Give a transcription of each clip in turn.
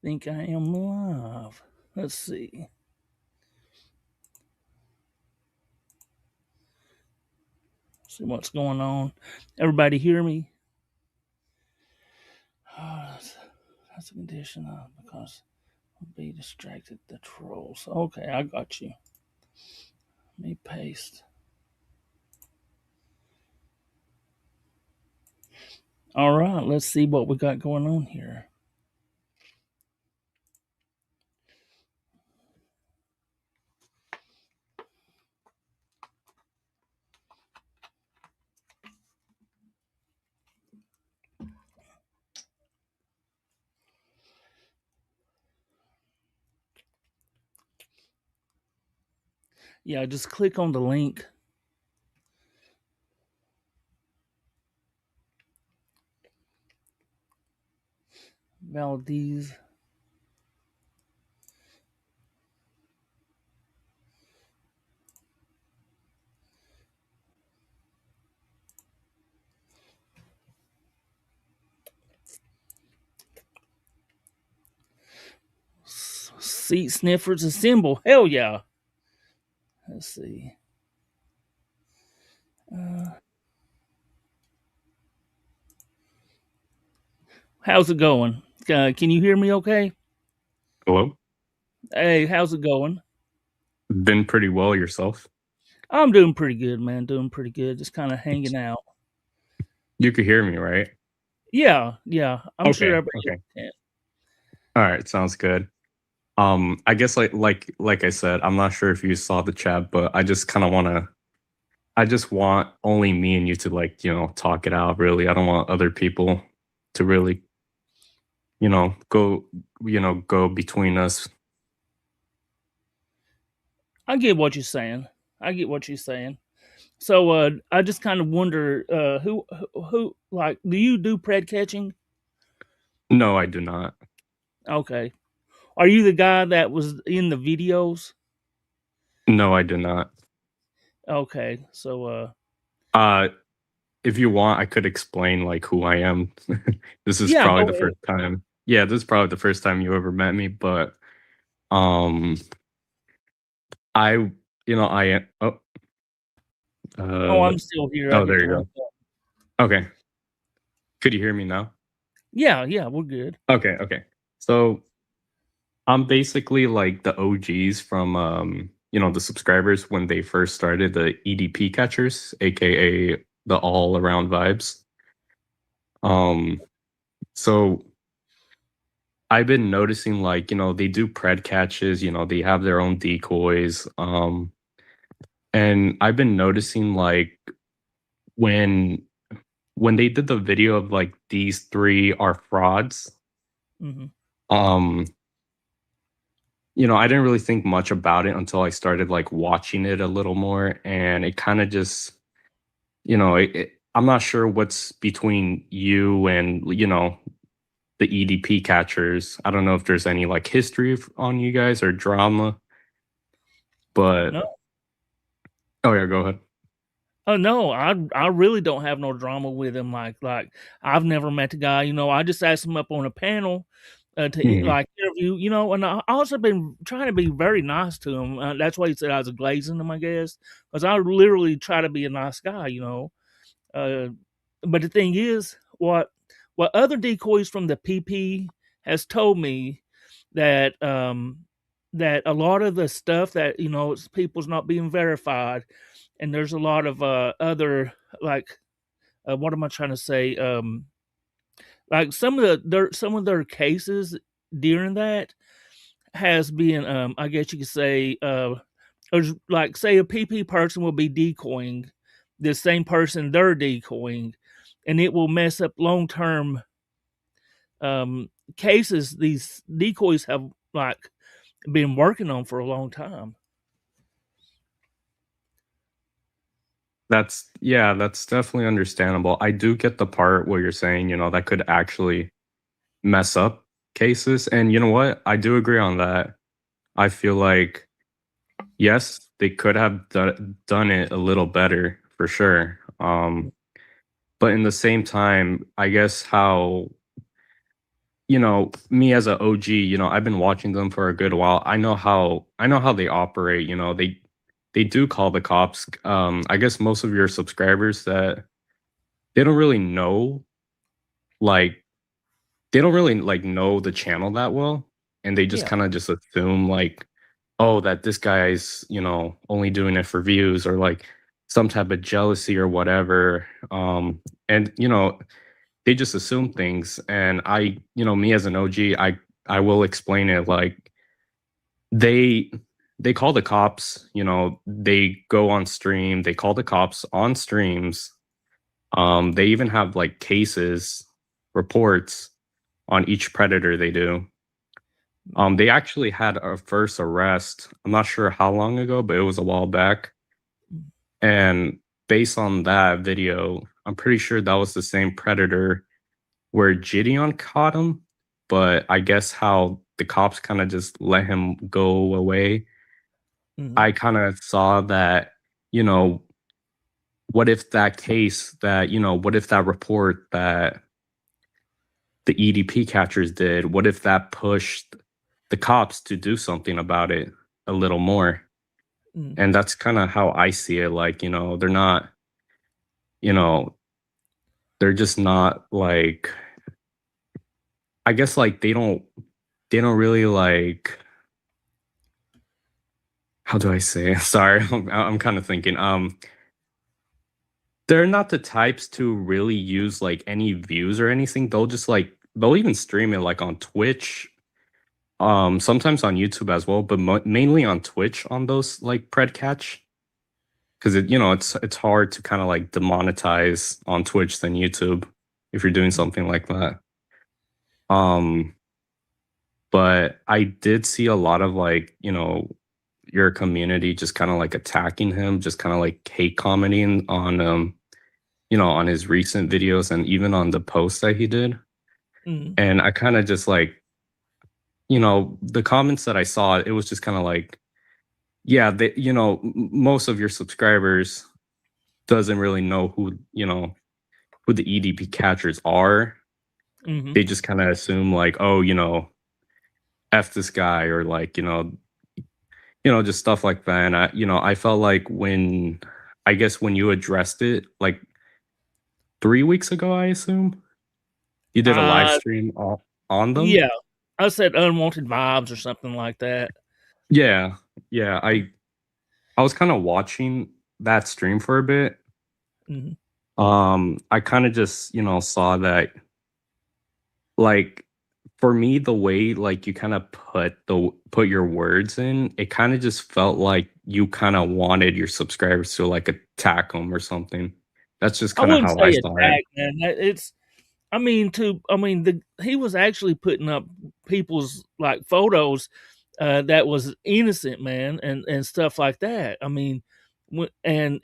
think I am live. Let's see. See what's going on. Everybody hear me? That's a condition because I'll be distracted. The trolls. Okay, I got you. Let me paste. All right, let's see what we got going on here. Yeah, just click on the link. Valdez. Seat sniffers assemble. Hell yeah. Let's see. How's it going? Can you hear me okay? Hello? Hey, how's it going? Been pretty well yourself? I'm doing pretty good, man. Doing pretty good. Just kind of hanging out. You could hear me, right? Yeah. I'm sure Okay, everybody okay. can. All right, sounds good. I guess like I said, I'm not sure if you saw the chat, but I just want only me and you to talk it out really. I don't want other people to really, go between us. I get what you're saying. So I just kind of wonder who like do you do pred catching? No, I do not. Okay. Are you the guy that was in the videos? No, I do not. Okay. So Uh if you want, I could explain like who I am. This is yeah, probably go the ahead. first time. Yeah, this is probably the first time you ever met me, but um I, I am. Oh, Uh, I'm still here. I oh, get there to you look go. up. Okay. Could you hear me now? Yeah, we're good. Okay. So I'm basically like the OGs from, the subscribers when they first started the EDP catchers, aka the all around vibes. Um, so I've been noticing like, they do pred catches, they have their own decoys. And I've been noticing like when they did the video of like these three are frauds, Hmm. um I didn't really think much about it until I started like watching it a little more, and it kind of just, I'm not sure what's between you and the EDP catchers. I don't know if there's any like history on you guys or drama, but No, oh yeah, go ahead. oh no, I really don't have no drama with him. Like I've never met the guy. I just asked him up on a panel Mhm. like interview. And I also been trying to be very nice to him. That's why he said I was glazing him, I guess, because I literally try to be a nice guy. Uh, but the thing is, what other decoys from the PP has told me that that a lot of the stuff that people's not being verified, and there's a lot of other like what am I trying to say? Like some of their cases during that has been I guess you could say there's like say a PP person will be decoying the same person they're decoying, and it will mess up long term cases these decoys have like been working on for a long time. That's definitely understandable. I do get the part where you're saying, that could actually mess up cases. And you know what? I do agree on that. I feel like, yes, they could have done it a little better for sure. But in the same time, I guess how me as a OG, I've been watching them for a good while. I know how they operate, they do call the cops. I guess most of your subscribers that they don't really know like they don't really like know the channel that well, and they just Yeah. kind of just assume like, oh, that this guy's, only doing it for views or like some type of jealousy or whatever. And they just assume things. And me as an OG, I will explain it like they they call the cops, they go on stream, they call the cops on streams. They even have like cases, reports on each predator they do. They actually had a first arrest. I'm not sure how long ago, but it was a while back. And based on that video, I'm pretty sure that was the same predator where Gideon caught him. But I guess how the cops kind of just let him go away. Mm-hmm. I kind of saw that, you know, what if that case that, what if that report that the EDP catchers did, what if that pushed the cops to do something about it a little more? Mm-hmm. And that's kind of how I see it. Like, they're not, you know, they're just not like, I guess like they don't really like, how do I say it? Sorry, I'm kind of thinking. They're not the types to really use like any views or anything. They'll even stream it like on Twitch, sometimes on YouTube as well, but mainly on Twitch on those like pred catch, because it's hard to kind of like demonetize on Twitch than YouTube if you're doing something like that. Um, but I did see a lot of like, your community just kind of like attacking him, just kind of like hate commenting on on his recent videos and even on the post that he did. Mm-hmm. And I kind of just like, the comments that I saw, it was just kind of like, yeah, most of your subscribers doesn't really know who the EDP catchers are. Mm-hmm. They just kind of assume like, oh, F this guy or like, just stuff like that. And I felt like I guess when you addressed it like 3 weeks ago, I assume you did a live Uh, stream on them. yeah. I said unwanted vibes or something like that. Yeah, yeah. I was kind of watching that stream for a bit. Mm-hmm. I kind of just, saw that like for me the way like you kind of put your words in, it kind of just felt like you kind of wanted your subscribers to like attack them or something. That's just I kind of wouldn't how I say saw it. attack, man. It's I mean, he was actually putting up people's like photos that was innocent, man, and stuff like that. I mean, and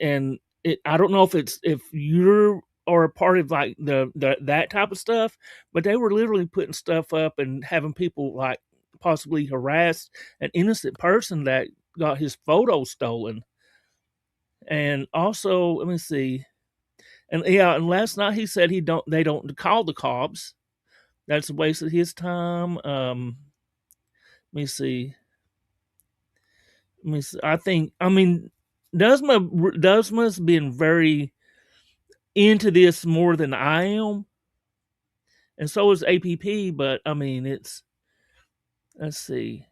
I don't know if you're or a part of like the that type of stuff, but they were literally putting stuff up and having people like possibly harass an innocent person that got his photo stolen. And also, let me see. And yeah, and last night he said they don't call the cops. That's a waste of his time. Let me see. Let me see. I think I mean Dusma's been very into this more than I am, and so is APP. But I mean, it's let's see.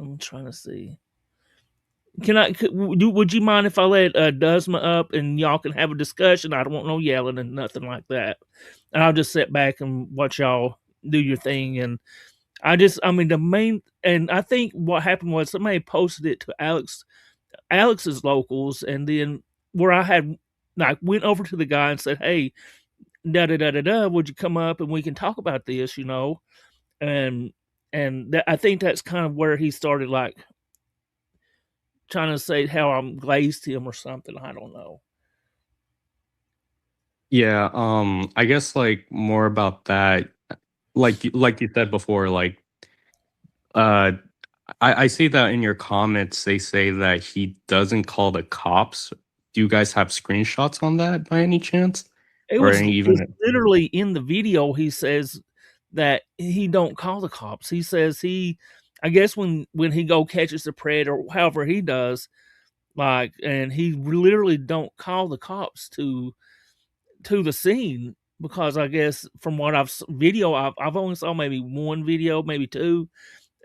I'm trying to see. Would you mind if I let Dusma up and y'all can have a discussion? I don't want no yelling and nothing like that. And I'll just sit back and watch y'all do your thing. And I mean, the main, and I think what happened was somebody posted it to Alex's locals, and then where I had like went over to the guy and said, "Hey, da da da da da, would you come up and we can talk about this?" And I think that's kind of where he started like trying to say how I'm glazed him or something. I don't know. Yeah, I guess like more about that, like you said before, like uh I see that in your comments they say that he doesn't call the cops. Do you guys have screenshots on that by any chance? Or any It's even literally in the video. He says that he don't call the cops. He says I guess when he go catches the predator, or however he does, like, and he literally don't call the cops to the scene because I guess from what I've only saw maybe one video, maybe two,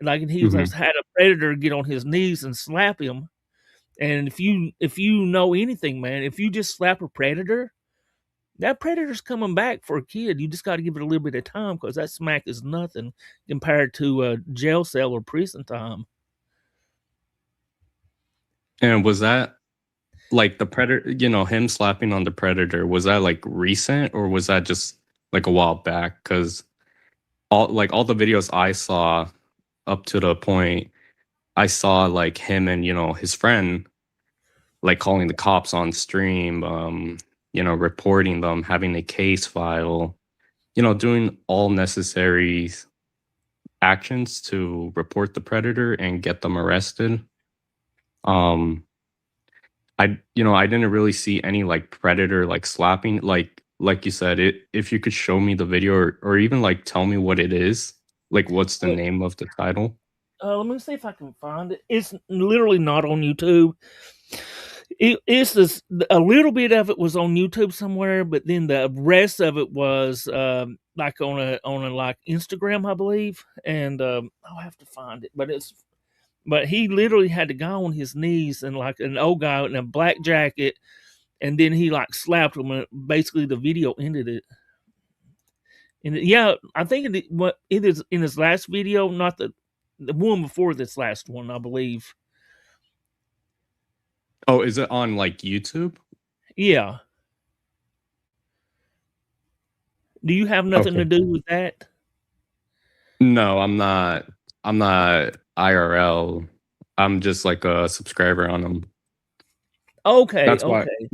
like, and he was Mhm. just had a predator get on his knees and slap him. And if you know anything, man, if you just slap a predator, that predator's coming back for a kid. You just got to give it a little bit of time because that smack is nothing compared to a jail cell or prison time. And was that like the predator, him slapping on the predator, was that like recent or was that just like a while back? Because all the videos I saw up to the point, I saw like him and his friend like calling the cops on stream, reporting them, having a case file, doing all necessary actions to report the predator and get them arrested. Um, I didn't really see any like predator like slapping, like you said, if you could show me the video or even like tell me what it is, like what's the name of the title? Let me see if I can find it. It's literally not on YouTube. It's this, a little bit of it was on YouTube somewhere, but then the rest of it was like on a like Instagram, I believe. And I'll have to find it, but he literally had to go on his knees and like an old guy in a black jacket, and then he like slapped him, and basically the video ended it. And yeah, I think what it is in his last video, not the one before this last one, I believe. Oh, is it on like YouTube? Yeah. Do you have nothing to Okay. do with that? No, I'm not IRL. I'm just like a subscriber on them. Okay, That's why, okay,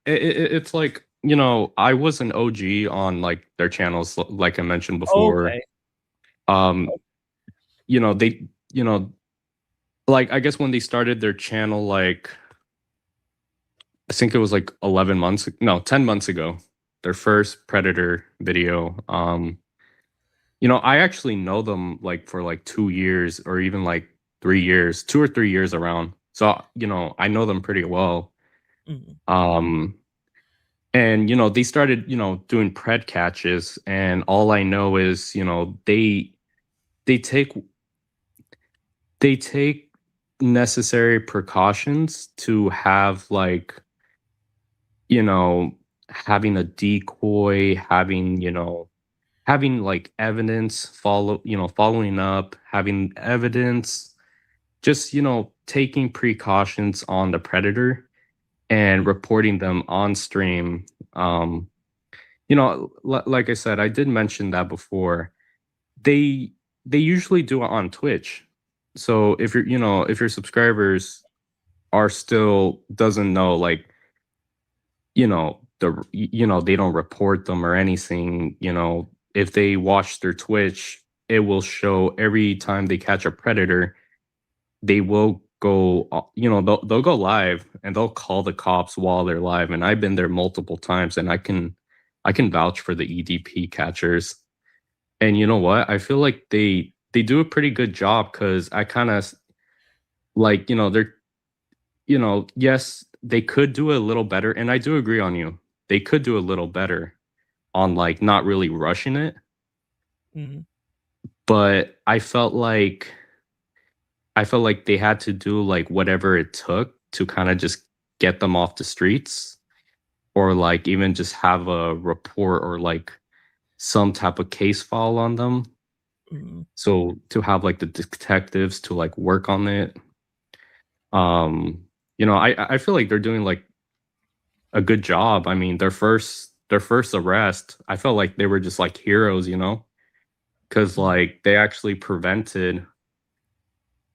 it's like, I was an OG on like their channels, like I mentioned before. okay. Um, they, like I guess when they started their channel, like I think it was like 11 months, no, 10 months ago, their first Predator video. I actually know them like for like 2 years or even like 3 years, 2 or 3 years around. So, I know them pretty well. Mhm, Um, and they started, doing pred catches, and all I know is, they take they take necessary precautions to have like, you know, having a decoy, having like evidence following up, having evidence, just, taking precautions on the predator and mhm, reporting them on stream. Like I said, I did mention that before. They they usually do it on Twitch. So if your subscribers are still doesn't know, like, they don't report them or anything, if they watch their Twitch, it will show every time they catch a predator, they will go, they'll go live and they'll call the cops while they're live. And I've been there multiple times, and I can vouch for the EDP catchers. And you know what? I feel like they do a pretty good job because I kind of like, they're, yes, they could do a little better. And I do agree on you. They could do a little better on like not really rushing it. mhm, But I felt like they had to do like whatever it took to kind of just get them off the streets, or like even just have a report or like some type of case file on them. mhm, So to have like the detectives to like work on it. I feel like they're doing like a good job. I mean, their first arrest, I felt like they were just like heroes, because mhm. like they actually prevented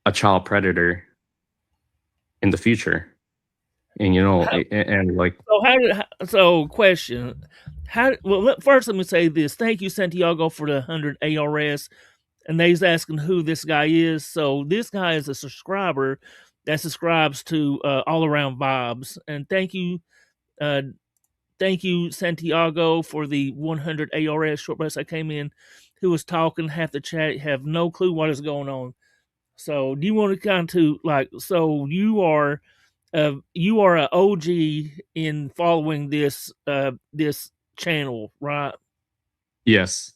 a child predator in the future. And like, So question, first let me say this. Thank you, Santiago, for the 100 ARS. And they's asking who this guy is. So this guy is a subscriber that subscribes to All Around Vibes. And thank you, uh, thank you, Santiago, for the 100 ARS short bus. I came in, who was talking half the chat, have no clue what is going on. So, do you want to kind of like? So, you are an OG in following this channel, right? Yes.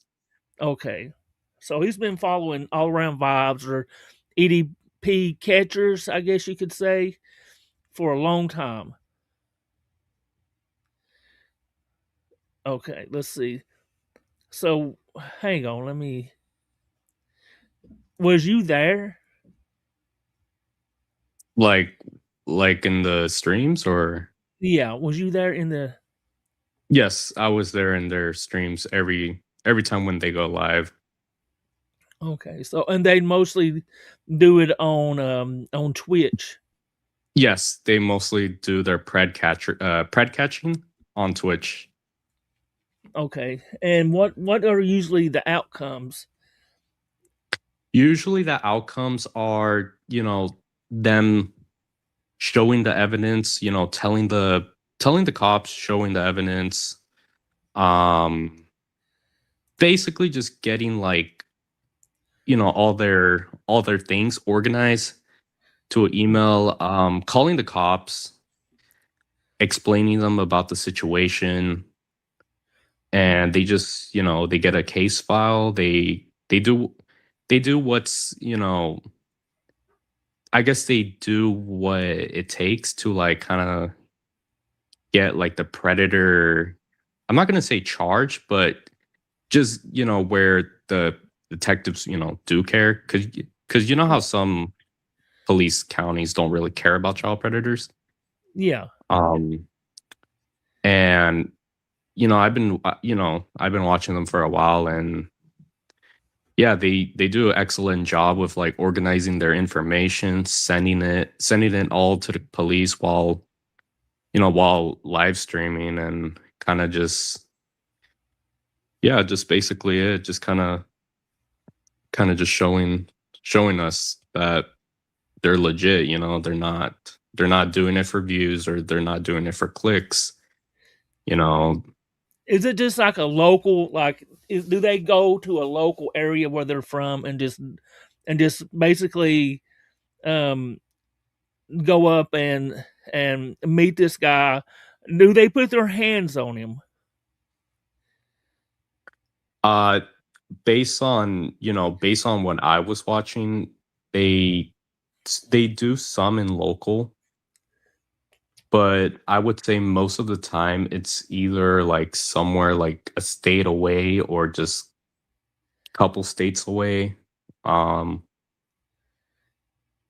Okay. So he's been following all around vibes or EDP catchers, I guess you could say, for a long time. Okay, let's see. So hang on, let me. Was you there? Like like in the streams or Yeah, was you there in the? yes, I was there in their streams every time when they go live. Okay, so and they mostly do it on Twitch. Yes, they mostly do their pred catching on Twitch. Okay, and what are usually the outcomes? Usually the outcomes are, them showing the evidence, telling the cops, showing the evidence, um basically just getting like, all their things organized to an email, calling the cops, explaining them about the situation, and they just, they get a case file. They do what's, I guess they do what it takes to like kind of get like the predator. I'm not gonna say charge, but just where the detectives do care, because you know how some police counties don't really care about child predators. Yeah. Um, and I've been watching them for a while, and yeah, they do an excellent job with like organizing their information, sending it all to the police while live streaming, and kind of just, yeah, just basically it, just kind of just showing us that they're legit. They're not doing it for views, or they're not doing it for clicks. You know, Is it just like a local do they go to a local area where they're from and just basically um go up and meet this guy? Do they put their hands on him? uh, based on what I was watching, they they do some in local, but I would say most of the time it's either like somewhere like a state away, or just a couple states away. Um,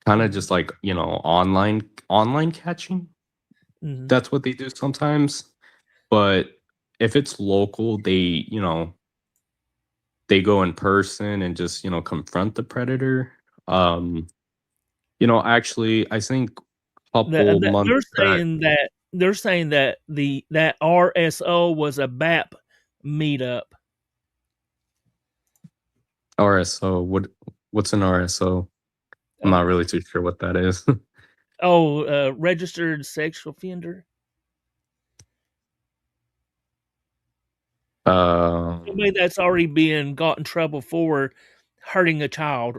Kind of Mm-hmm. just like, online catching. Mm-hmm. That's what they do sometimes. But if it's local, they go in person and just, confront the predator. Um, actually, I think a couple months back. They're saying that that RSO was a BAP meetup. RSO, what's an RSO? I'm not Uh, really too sure what that is. registered sexual offender. Somebody um, that's already been got in trouble for hurting a child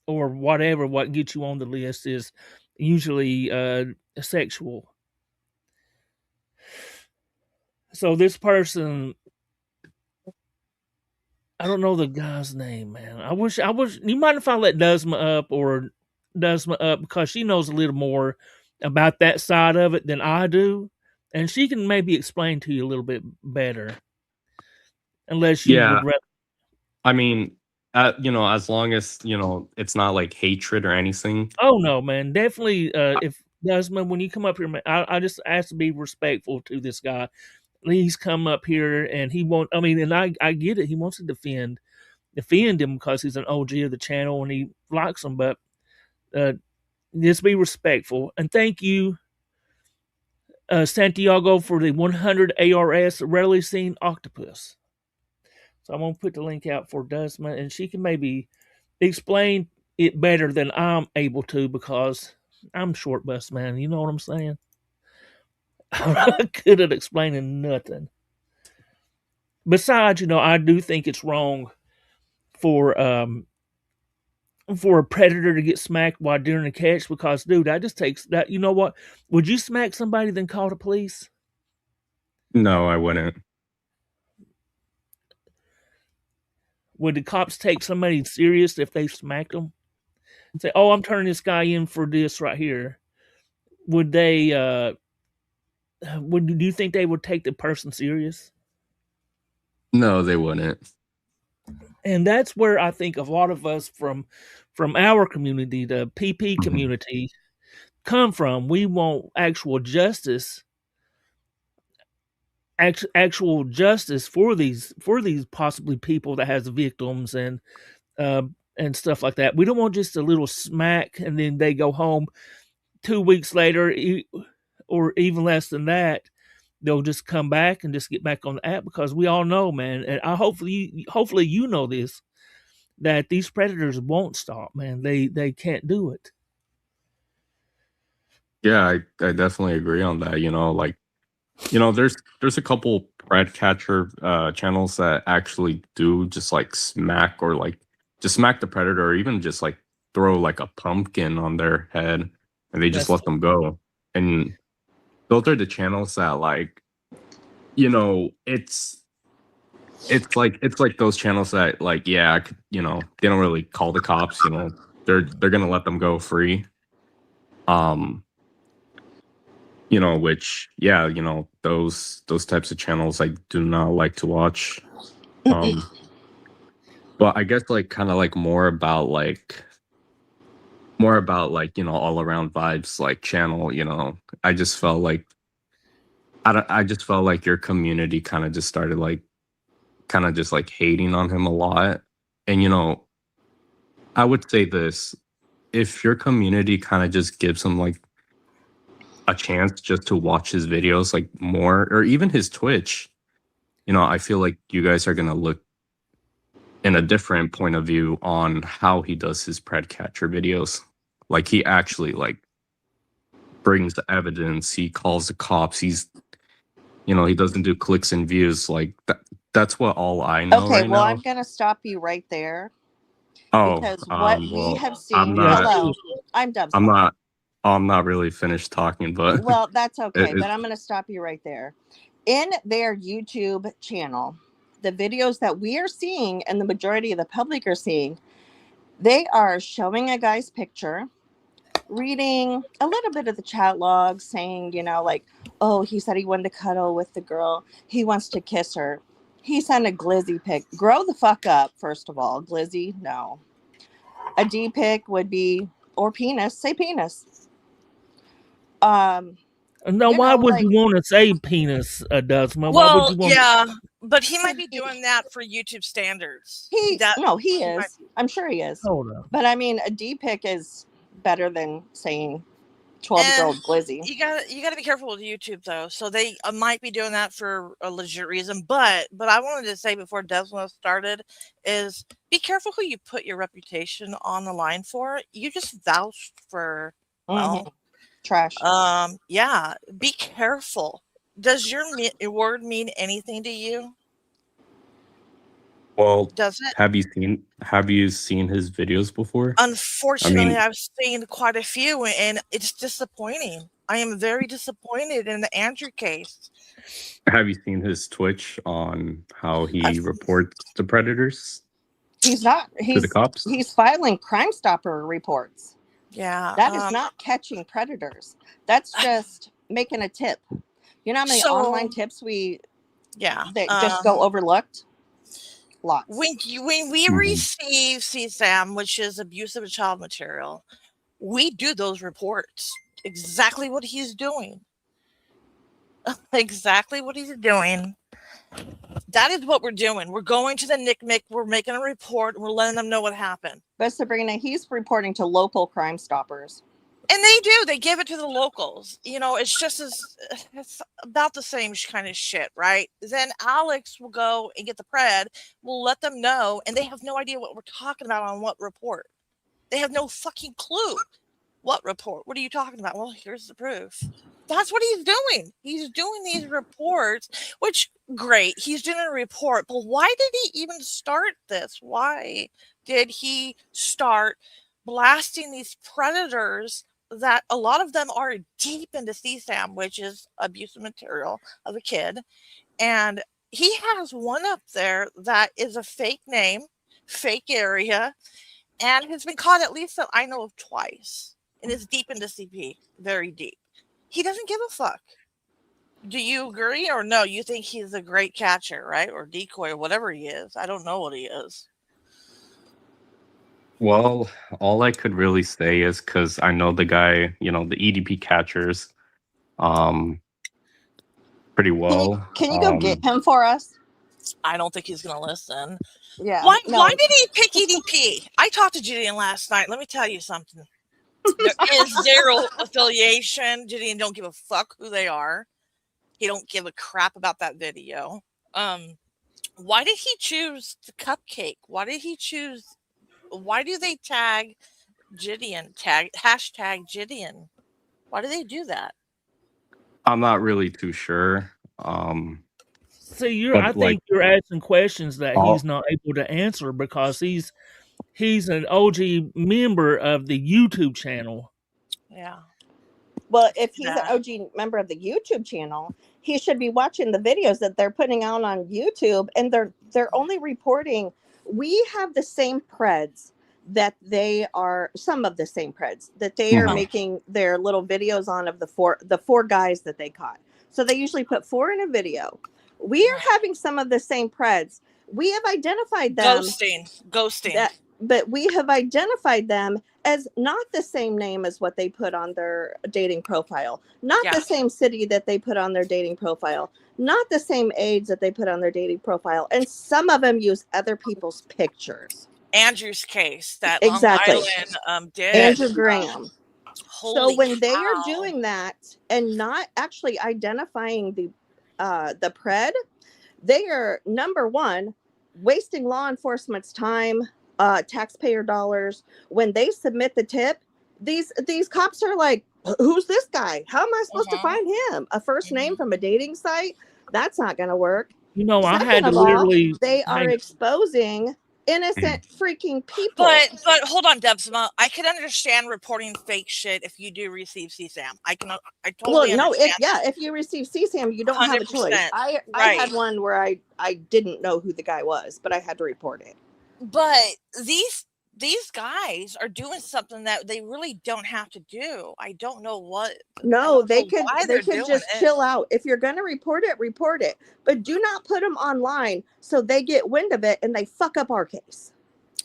or whatever. What gets you on the list is usually sexual. So this person, I don't know the guy's name, man. I wish you mind if I let Dusma up because she knows a little more about that side of it than I do, and she can maybe explain to you a little bit better. Unless you yeah, would rather. I mean, as long as, it's not like hatred or anything. Oh no, man, definitely. If Dusma, when you come up here, man, I just ask to be respectful to this guy. He's come up here and he won't. I mean, and I get it. He wants to defend him because he's an OG of the channel and he likes him. But uh, just be respectful and thank you, Santiago, for the 100 ARS rarely seen octopus. So I'm gonna put the link out for Dusma, and she can maybe explain it better than I'm able to because I'm short bus man. You know what I'm saying? Good at explaining nothing. Besides, I do think it's wrong for for a predator to get smacked while during a catch because, dude, that just takes that. You know what? Would you smack somebody then call the police? No, I wouldn't. Would the cops take somebody serious if they smacked them? Say, "Oh, I'm turning this guy in for this right here." Would they? Would do you think they would take the person serious? No, they wouldn't. And that's where I think a lot of us from our community, the PP Mhm. community, come from. We want actual justice, actual justice for these possibly people that has victims uh, and stuff like that. We don't want just a little smack and then they go home 2 weeks later, or even less than that. They'll just come back and just get back on the app because we all know, man. And I hopefully you know this, that these predators won't stop, man. They can't do it. Yeah, I definitely agree on that. Like, there's a couple pred catcher channels that actually do just like smack or like just smack the predator or even just like throw like a pumpkin on their head and they just That's let them go. And those are the channels that like, it's like those channels that like, yeah, they don't really call the cops, they're gonna let them go free. Um, which, yeah, those types of channels I do not like to watch. Um, but I guess like kind of like more about like, all around vibes like channel, I just felt like I just felt like your community kind of just started like kind of just like hating on him a lot. And I would say this, if your community kind of just gives him like a chance just to watch his videos like more or even his Twitch, I feel like you guys are going to look in a different point of view on how he does his pred catcher videos. Like he actually like brings the evidence, he calls the cops, he doesn't do clicks and views like that. That's what all I know Okay, right well, now. I'm going to stop you right there Oh, because what we well, have I'm seen, yeah, not, hello, I'm done I'm talking. not, I'm not really finished talking, but Well, that's okay, it, but I'm going to stop you right there. In their YouTube channel, the videos that we are seeing and the majority of the public are seeing, they are showing a guy's picture, reading a little bit of the chat log, saying, like, oh, he said he wanted to cuddle with the girl. He wants to kiss her. He sent a glizzy pic. Grow the fuck up, first of all. Glizzy, no. A D pic would be, or penis, say penis. Um, now why would like, you want to say penis, Dusma? Why would Well, you want? yeah, but he might be doing that for YouTube standards. he He might is. I'm sure he is. Hold on. But I mean, a D pic is better than saying 12-year-old and glizzy. you gotta be careful with YouTube though. So they might be doing that for a legit reason. But I wanted to say before Desmond started is be careful who you put your reputation on the line for. You just vouched for Mm-hmm. well, Trash. yeah. Be careful. Does your word mean anything to you? well, Does it? have you seen his videos before? I Unfortunately, mean, I've seen quite a few, and it's disappointing. I am very disappointed in the Andrew case. have you seen his Twitch on how I've, he reports the predators He's not. to the cops? He's filing Crime Stopper reports. yeah. That is not catching predators. That's just making a tip. You know how many online So tips yeah. that just go overlooked? Lots. When we Mhm. receive CSAM, which is abuse of a child material, we do those reports. Exactly what he's doing. Exactly what he's doing. That is what we're doing. We're going to the NICMIC. We're making a report. We're letting them know what happened. But Sabrina, he's reporting to local Crime Stoppers. And they do. They give it to the locals. It's just it's about the same kind of shit, right? Then Alex will go and get the pred. We'll let them know, and they have no idea what we're talking about on what report. They have no fucking clue. What report? What are you talking about? Well, here's the proof. That's what he's doing. He's doing these reports, which great. He's doing a report, but why did he even start this? Why did he start blasting these predators that a lot of them are deep into CSAM, which is abusive material of a kid? And he has one up there that is a fake name, fake area, and has been caught at least that I know of twice and is deep into CP, very deep. He doesn't give a fuck. Do you agree or no? You think he's a great catcher, right? Or decoy or whatever he is. I don't know what he is. Well, all I could really say is because I know the guy, the EDP catchers, um, pretty well. Can you go get him for us? I don't think he's gonna listen. Yeah. Why No. did he pick EDP? I talked to Gideon last night. Let me tell you something. There is zero affiliation. Gideon don't give a fuck who they are. He don't give a crap about that video. Why did he choose the cupcake? Why do they tag Gideon? Hashtag Gideon. Why do they do that? I'm not really too sure. See, But, I like, think you're asking questions that all- he's not able to answer because he's an OG member of the YouTube channel. Yeah. Well, if he's Yeah. an OG member of the YouTube channel, he should be watching the videos that they're putting out on YouTube, and they're only reporting. We have the same preds that they are, some of the same preds that they are Mhm. making their little videos on of the four guys that they caught. So they usually put 4 in a video. We are having some of the same preds. We have identified them. Ghosting. But we have identified them as not the same name as what they put on their dating profile, not the same city that they put on their dating profile, not the same age that they put on their dating profile. And some of them use other people's pictures. Andrew's case, that Exactly. Long Island did. Andrew Graham. Holy So when they cow. are doing that and not actually identifying the pred, they are, number one, wasting law enforcement's time, taxpayer dollars. When they submit the tip, these cops are like, who's this guy? How am I supposed to find him? A first name from a dating site? That's not going to work. I had to literally. They are exposing innocent freaking people. But hold on, Debsma. I can understand reporting fake shit if you do receive CSAM. I totally understand. If you receive CSAM, you don't have a choice. I had one where I didn't know who the guy was, but I had to report it. But these guys are doing something that they really don't have to do. I don't know what. No, they could just chill out. If you're going to report it. But do not put them online so they get wind of it and they fuck up our case.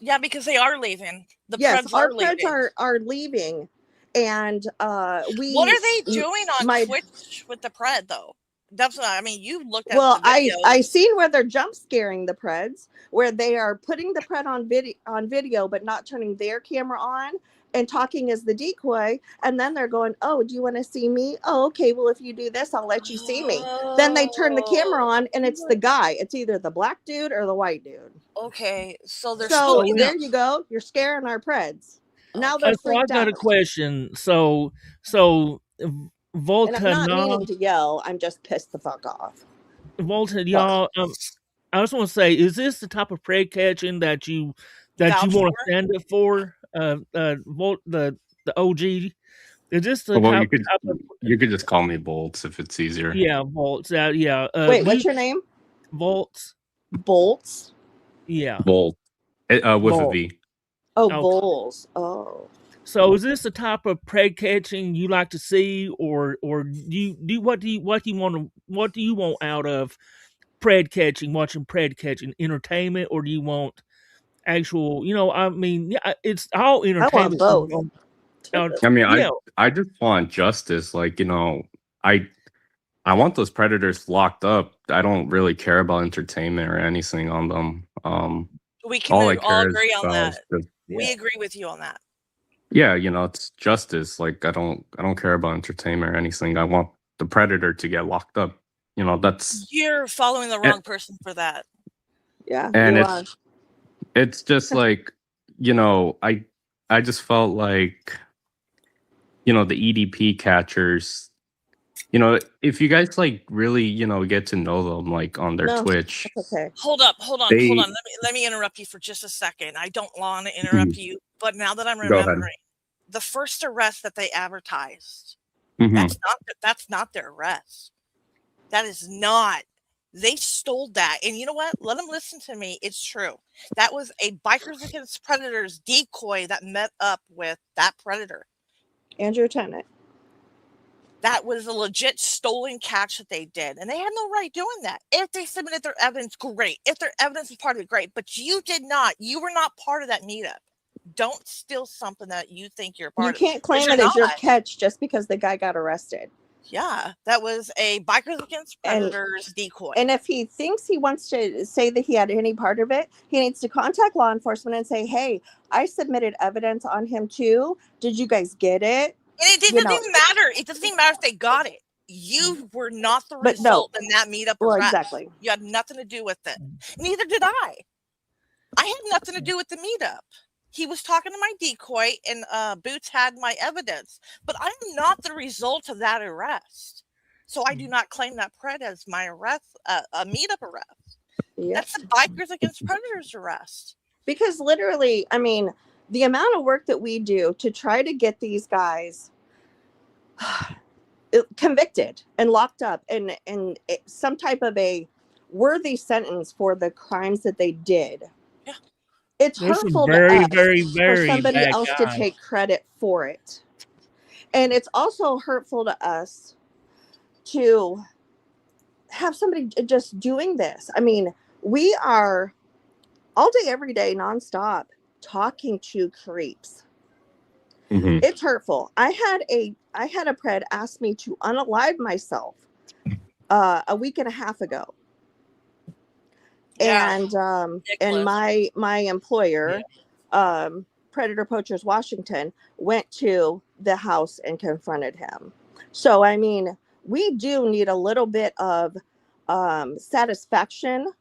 Yeah, because they are leaving. Our preds are leaving. And what are they doing on Twitch with the pred, though? That's what I mean. You looked at the videos. I seen where they're jump scaring the preds, where they are putting the pred on video, but not turning their camera on and talking as the decoy. And then they're going, "Oh, do you want to see me? Oh, okay. Well, if you do this, I'll let you see me." Then they turn the camera on, and it's the guy. It's either the black dude or the white dude. Okay, so there you go. You're scaring our preds. Now they're freaked out. I got a question. So. Volta, and I'm not meaning to yell. I'm just pissed the fuck off. Volta, y'all. I just want to say, is this the type of pred catching that you want to stand up for? The OG. Is this the type you could just call me Bolts if it's easier. Yeah, Bolts. Yeah. Wait, what's your name? Bolts. Bolts. Yeah. Bolt. With a V. Oh, Bulls. Oh. So is this the type of pred catching you like to see, or what do you want out of pred catching, watching pred catching? Entertainment, or do you want actual? It's all entertainment. I want both. I just want justice. Like, I want those predators locked up. I don't really care about entertainment or anything on them. We can all agree on that. We agree with you on that. Yeah, it's justice. Like, I don't care about entertainment or anything. I want the predator to get locked up. You're following the wrong person for that. Yeah, and it's just like, I just felt like, the EDP catchers, You know, if you guys like really, you know, get to know them like on their No, Twitch, that's okay. Hold up. they Let me interrupt you for just a second. I don't want to interrupt you, but now that I'm go ahead. remembering, the first arrest that they advertised, Mhm. that's not their arrest. That is not. They stole that. And you know what? Let them listen to me. It's true. That was a Bikers Against Predators decoy that met up with that predator. Andrew Tennant. That was a legit stolen catch that they did. And they had no right doing that. If they submitted their evidence, great. If their evidence is part of it, great. But you did not. You were not part of that meetup. Don't steal something that you think you're part of. You can't claim it as your catch just because the guy got arrested. Yeah, that was a Bikers Against Predators decoy. And if he thinks he wants to say that he had any part of it, he needs to contact law enforcement and say, hey, I submitted evidence on him too. Did you guys get it? And it doesn't even matter. It doesn't even matter if they got it. You were not the result in that meetup arrest. Exactly. You had nothing to do with it. Neither did I. I had nothing to do with the meetup. He was talking to my decoy, and Boots had my evidence. But I'm not the result of that arrest. So I do not claim that pred as my arrest, a meetup arrest. Yep. That's the Bikers Against Predators arrest. Because literally, I mean, the amount of work that we do to try to get these guys convicted and locked up and some type of a worthy sentence for the crimes that they did. Yeah. It's hurtful to us for somebody else to take credit for it. And it's also hurtful to us to have somebody just doing this. I mean, we are all day, every day, nonstop talking to creeps. Mm-hmm. It's hurtful. I had a pred ask me to unalive myself a week and a half ago. Yeah. And my employer, Predator Poachers Washington, went to the house and confronted him. So I mean, we do need a little bit of satisfaction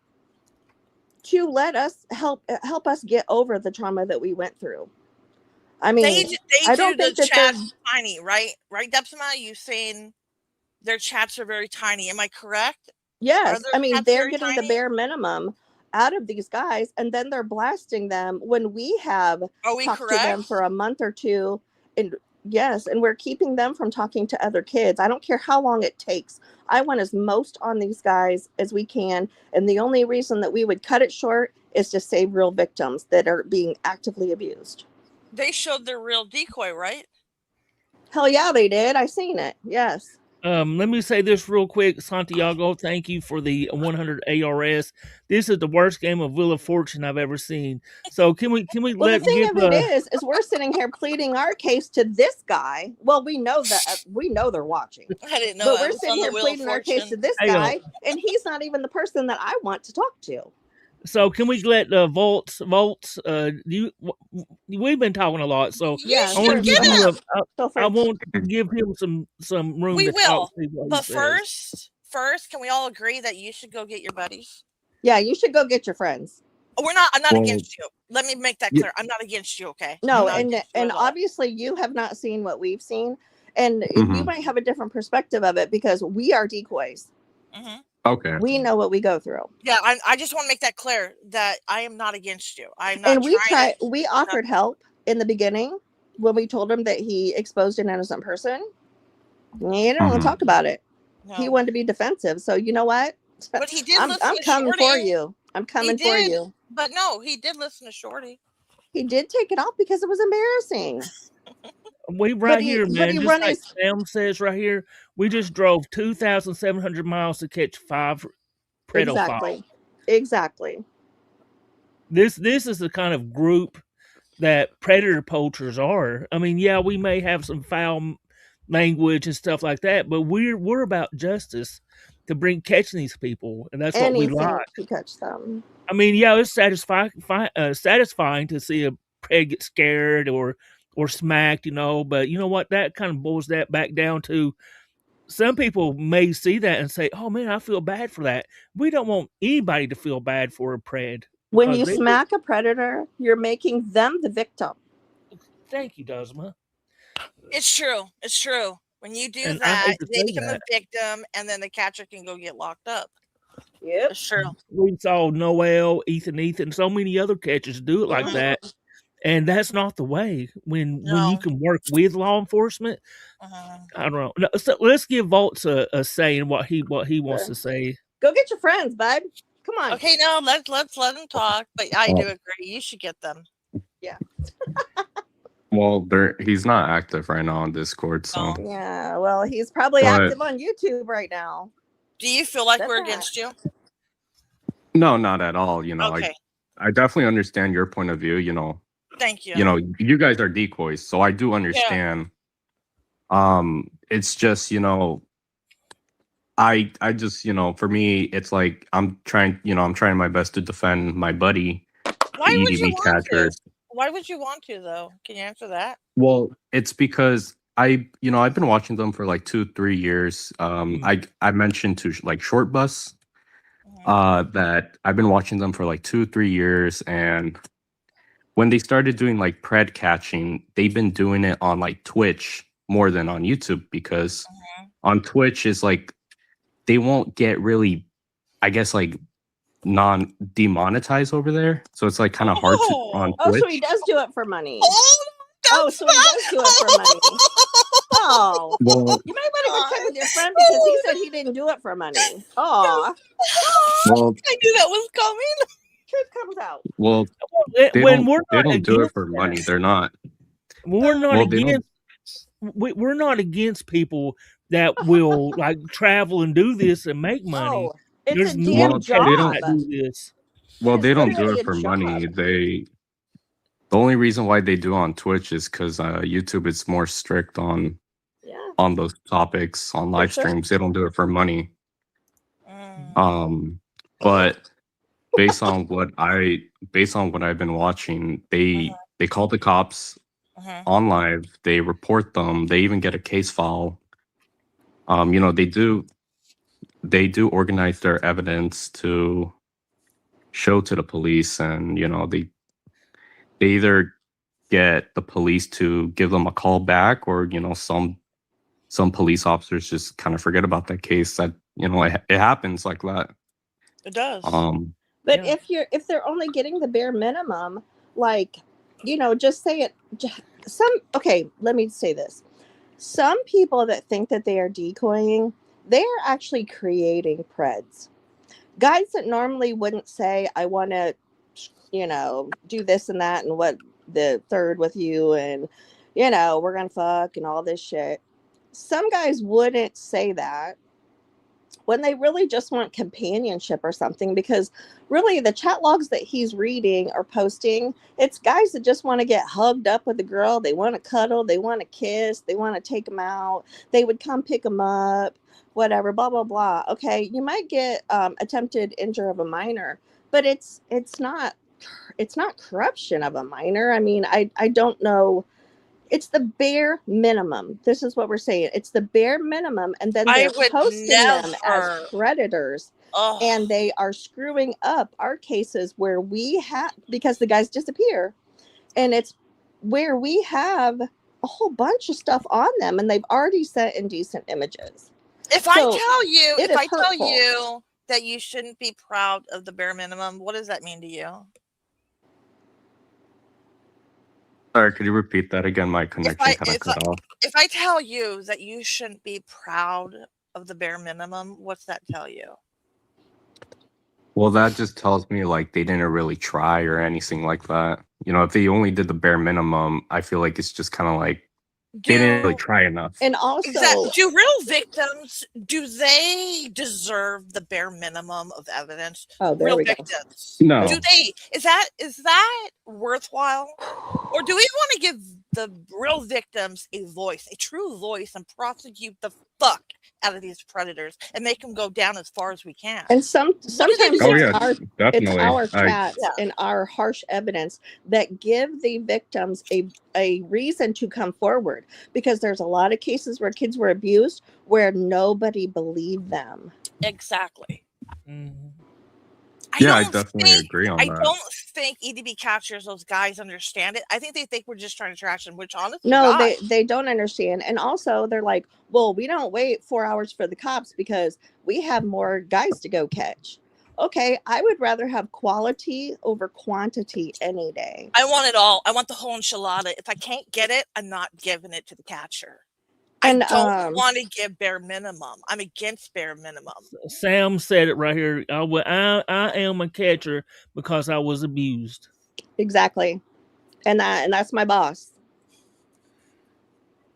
to let us help us get over the trauma that we went through. I mean, I don't think the chat's tiny, right? Right, Depsima? You saying their chats are very tiny? Am I correct? Yes, I mean they're getting the bare minimum out of these guys, and then they're blasting them when we have talked to them for a month or two, and yes, and we're keeping them from talking to other kids. I don't care how long it takes. I want as most on these guys as we can, and the only reason that we would cut it short is to save real victims that are being actively abused. They showed their real decoy, right? Hell yeah, they did. I seen it. Yes. Let me say this real quick, Santiago. Thank you for the 100 ARS. This is the worst game of Wheel of Fortune I've ever seen. So can we well, the thing of it is we're sitting here pleading our case to this guy. Well, we know they're watching. I didn't know. But we're sitting here pleading our case to this guy, and he's not even the person that I want to talk to. So can we let Volts? We've been talking a lot, so yeah, I want to give him some room. We will, but first, can we all agree that you should go get your buddies? Yeah, you should go get your friends. I'm not against you. Let me make that clear. I'm not against you. Okay. No, and obviously you have not seen what we've seen, and you might have a different perspective of it because we are decoys. Mm-hmm. Okay. We know what we go through. Yeah, I just want to make that clear that I am not against you. I'm not. And we offered help in the beginning when we told him that he exposed an innocent person. He didn't want to talk about it. No. He wanted to be defensive. So you know what? But he did. I'm coming for you. I'm coming for you. But no, he did listen to Shorty. He did take it off because it was embarrassing. We here, man. Just like Sam says right here, we just drove 2,700 miles to catch 5 pedophiles. Exactly. This is the kind of group that predator poachers are. I mean, yeah, we may have some foul language and stuff like that, but we're about justice to catching these people, and that's what we like to catch them. I mean, yeah, it's satisfying to see a pred get scared or smacked, but you know what? That kind of boils that back down to some people may see that and say, oh man, I feel bad for that. We don't want anybody to feel bad for a pred. When you smack a predator, you're making them the victim. Thank you, Dozma. It's true. When you do And I that, hate to they say become a that. victim, and then the catcher can go get locked up. Yep. It's true. We saw Noel, Ethan, so many other catchers do it like Mhm. that, and that's not the way. When you No. can work with law enforcement, Mhm. I don't know. No, so let's give Volts a say in what he wants Sure. to say. Go get your friends, bud. Come on. Okay, no, let's let him talk. But I Well, do agree. You should get them. well, he's not active right now on Discord, so. No. Yeah, well, he's probably But active on YouTube right now. Do you feel like That's we're that. against you? no, not at all. Okay. I definitely understand your point of view. Thank you. You guys are decoys, so I do understand. It's just I just for me, it's like I'm trying my best to defend my buddy, Why the would you EDB want to? catchers. Why would you want to, though? Can you answer that? Well, it's because I've been watching them for like 2-3 years. I mentioned to like Short Bus that I've been watching them for like 2-3 years, and when they started doing like pred catching, they've been doing it on like Twitch more than on YouTube, because on Twitch is like they won't get really, I guess, like non demonetized over there, so it's like kind of hard to on Oh, so Twitch. he does do it for money. Oh, Oh, so he does do it for money. Oh, Well, you might want to go check with your friend because he said he didn't do it for money. Oh, well, I knew that was coming. truth comes out. well, When we're they not don't do it against for that, money. They're not. we're not Well, they don't. against. We're not against people that will like travel and do this and make money. Oh, it's There's a no damn Well, catchers they job. don't. that do this. Well, It they is don't do literally it a for money. job. The only reason why they do on Twitch is because YouTube is more strict on Yeah, those topics on for live sure. streams. They don't do it for money. Mm. But based on what I've been watching, they call the cops on live. They report them. They even get a case file. They do organize their evidence to show to the police, and they either get the police to give them a call back, or some police officers just kind of forget about that case. That it happens like that. It does. But Yeah. if they're only getting the bare minimum, like, just say it. Okay, let me say this. Some people that think that they are decoying, they are actually creating preds. Guys that normally wouldn't say, I want to, do this and that and what the third with you, and, we're going to fuck and all this shit. Some guys wouldn't say that when they really just want companionship or something, because really the chat logs that he's reading or posting, it's guys that just want to get hugged up with a girl. They want to cuddle, they want to kiss, they want to take them out, they would come pick them up, whatever, blah blah blah. Okay, you might get attempted injure of a minor, but it's not corruption of a minor. I mean, I don't know. It's the bare minimum. This is what we're saying. It's the bare minimum, and then I they're would posting them as never. predators, Oh, and they are screwing up our cases where we have, because the guys disappear, and it's where we have a whole bunch of stuff on them, and they've already sent indecent images. if So, I tell you, it if is I tell hurtful. you that you shouldn't be proud of the bare minimum, what does that mean to you? Sorry, could you repeat that again? My connection kind of cut off. If I tell you that you shouldn't be proud of the bare minimum, what's that tell you? Well, that just tells me like they didn't really try or anything like that. If they only did the bare minimum, I feel like it's just kind of like they didn't really try enough. And also, do real victims, do they deserve the bare minimum of evidence? oh, there Real we go. victims. No. Do they? Is that worthwhile? Or do we want to give the real victims a voice, a true voice, and prosecute the fuck out of these predators and make them go down as far as we can? And sometimes Oh, yeah, it's definitely. our chats and our harsh evidence that give the victims a reason to come forward, because there's a lot of cases where kids were abused where nobody believed them. Exactly. Mhm. Yeah, I definitely agree on I that. don't think EDB catchers, those guys, understand it. I think they think we're just trying to trash them, which honestly, No, God, they don't understand. And also they're like, well, we don't wait 4 hours for the cops because we have more guys to go catch. Okay, I would rather have quality over quantity any day. I want it all. I want the whole enchilada. If I can't get it, I'm not giving it to the catcher. And I don't want to give bare minimum. I'm against bare minimum. Sam said it right here. I am a catcher because I was abused. exactly. And that's my boss.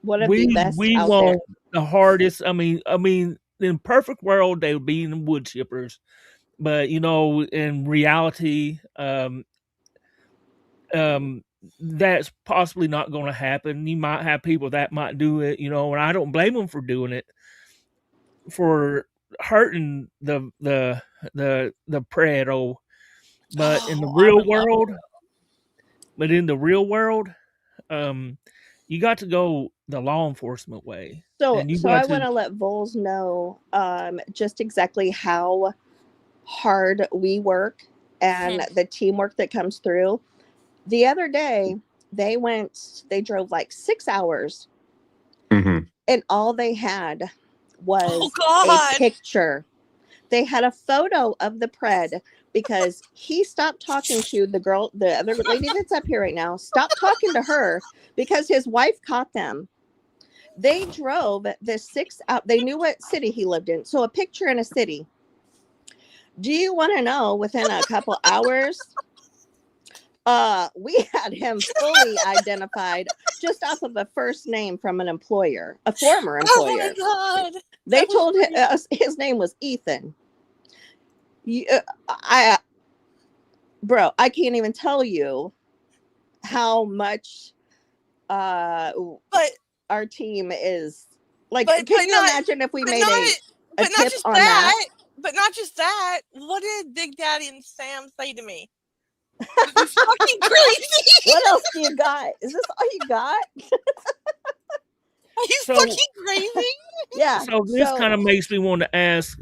One of the best We out there. want the hardest. I mean, in a perfect world, they would be in the wood chippers, but you know, in reality, that's possibly not going to happen. You might have people that might do it, you know, and I don't blame them for doing it, for hurting the predo. But in the Oh, I real would love world, to. but in the real world, you got to go the law enforcement way, So and you so got I want to. to let Vols know just exactly how hard we work and the teamwork that comes through. The other day, they drove like 6 hours, Mhm. and all they had Oh was a God. picture. They had a photo of the pred because he stopped talking to the girl, the other lady that's up here right now, stopped talking to her because his wife caught them. They drove the 6 out. They knew what city he lived in. So a picture in a city. Do you want to know within a couple hours, we had him fully identified just off of a first name from an employer, a former Oh my employer. God. They That was told great. us his name was Ethan. I bro, I can't even tell you how much But our team is like. but Can you not imagine if we but made not a but not tip just on that? that. But not just that. What did Big Daddy and Sam say to me? Are you fucking crazy? What else do you got? Is this all you got? Are you So fucking crazy? Yeah. so this kind of makes me want to ask,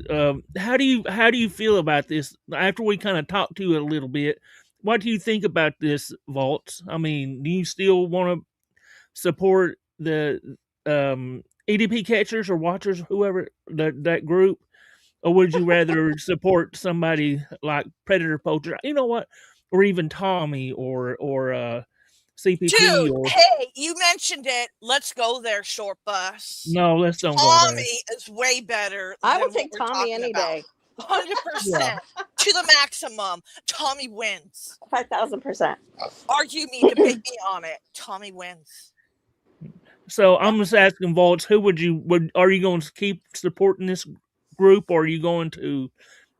how do you feel about this after we kind of talked to you a little bit? What do you think about this, Vaults? I mean, do you still want to support the EDP catchers or watchers, whoever that group, or would you rather support somebody like Predator Poacher? You know what, or even Tommy or CPP Dude, or hey, you mentioned it. Let's go there, short bus. no? Let's don't go there. Tommy is way better I than will what take we're Tommy talking any about. day. 100% to the maximum. Tommy wins. 5,000%. Argue me, debate me on it. Tommy wins. So I'm just asking Vaults, who are you going to keep supporting this group, or are you going to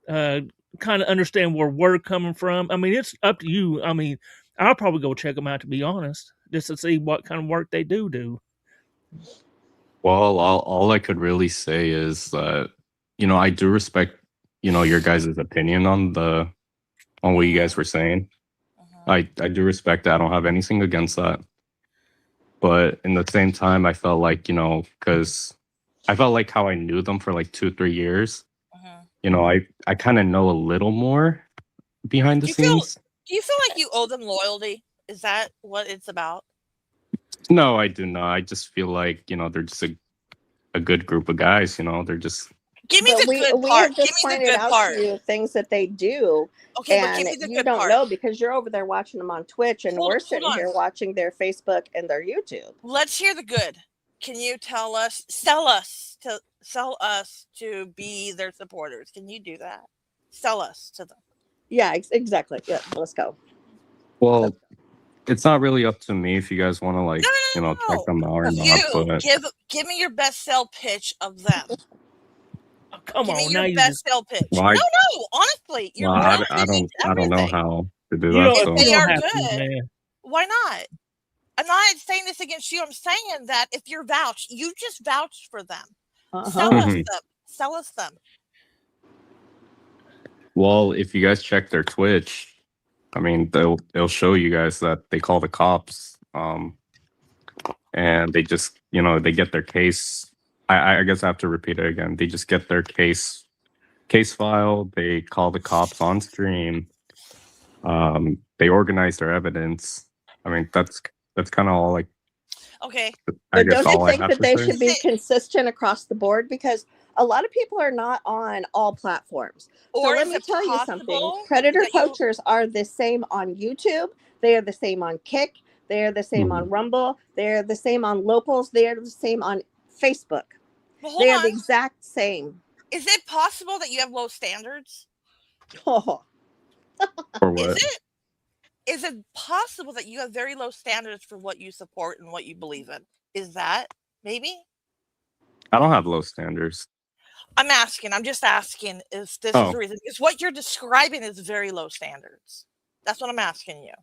kind of understand where we're coming from? I mean, it's up to you. I mean, I'll probably go check them out, to be honest, just to see what kind of work they do. Well, all I could really say is that, I do respect, your guys' opinion on what you guys were saying. I do respect that. I don't have anything against that. But in the same time, I felt like, because I felt like how I knew them for like 2-3 years, I kind of know a little more behind the Do you feel scenes. do you feel like you owe them loyalty? Is that what it's about? No, I do not. I just feel like, they're just a good group of guys, they're just. Give me But the good we part. have Give just me the pointed good out part. to you things that they do, Okay, but give and me the you good don't part. know because you're over there watching them on Twitch, and we're Hold sitting here on. watching their Facebook and their YouTube. Let's hear the good. Can you sell us to be their supporters? Can you do that? Sell us to them. Yeah, exactly. Yeah, let's go. Well, it's not really up to me if you guys want to No. check them out or not. You But give me your best sell pitch of them. Oh, come Give me on, your now you best just sell pitch. well, I, No, honestly, you're well, welcome I to use I don't know everything. how to do you that. don't So you They don't are have to, good. man. Why not? I'm not saying this against you. I'm saying that if you're vouched, you just vouched for them. Sell us Mhm. them. Sell us them. Well, if you guys check their Twitch, I mean, they'll show you guys that they call the cops, and they just they get their case. I guess I have to repeat it again. They just get their case case file. They call the cops on stream. They organize their evidence. I mean, that's kind of all. Like, Okay. I But guess don't you all I think have that to they say. should be consistent across the board? Because a lot of people are not on all platforms. So Or let is me it tell you something. possible Predator that you poachers are the same on YouTube. They are the same on Kick. They are the same on Rumble. They are the same on Locals. They are the same on Facebook. well, hold They are the on. exact same. Is it possible that you have low standards? Oh, For Is what? it? Is it possible that you have very low standards for what you support and what you believe in? Is that maybe? I don't have low standards. I'm asking. I'm just asking. Is this is Oh. the reason? Is what you're describing is very low standards. That's what I'm asking you.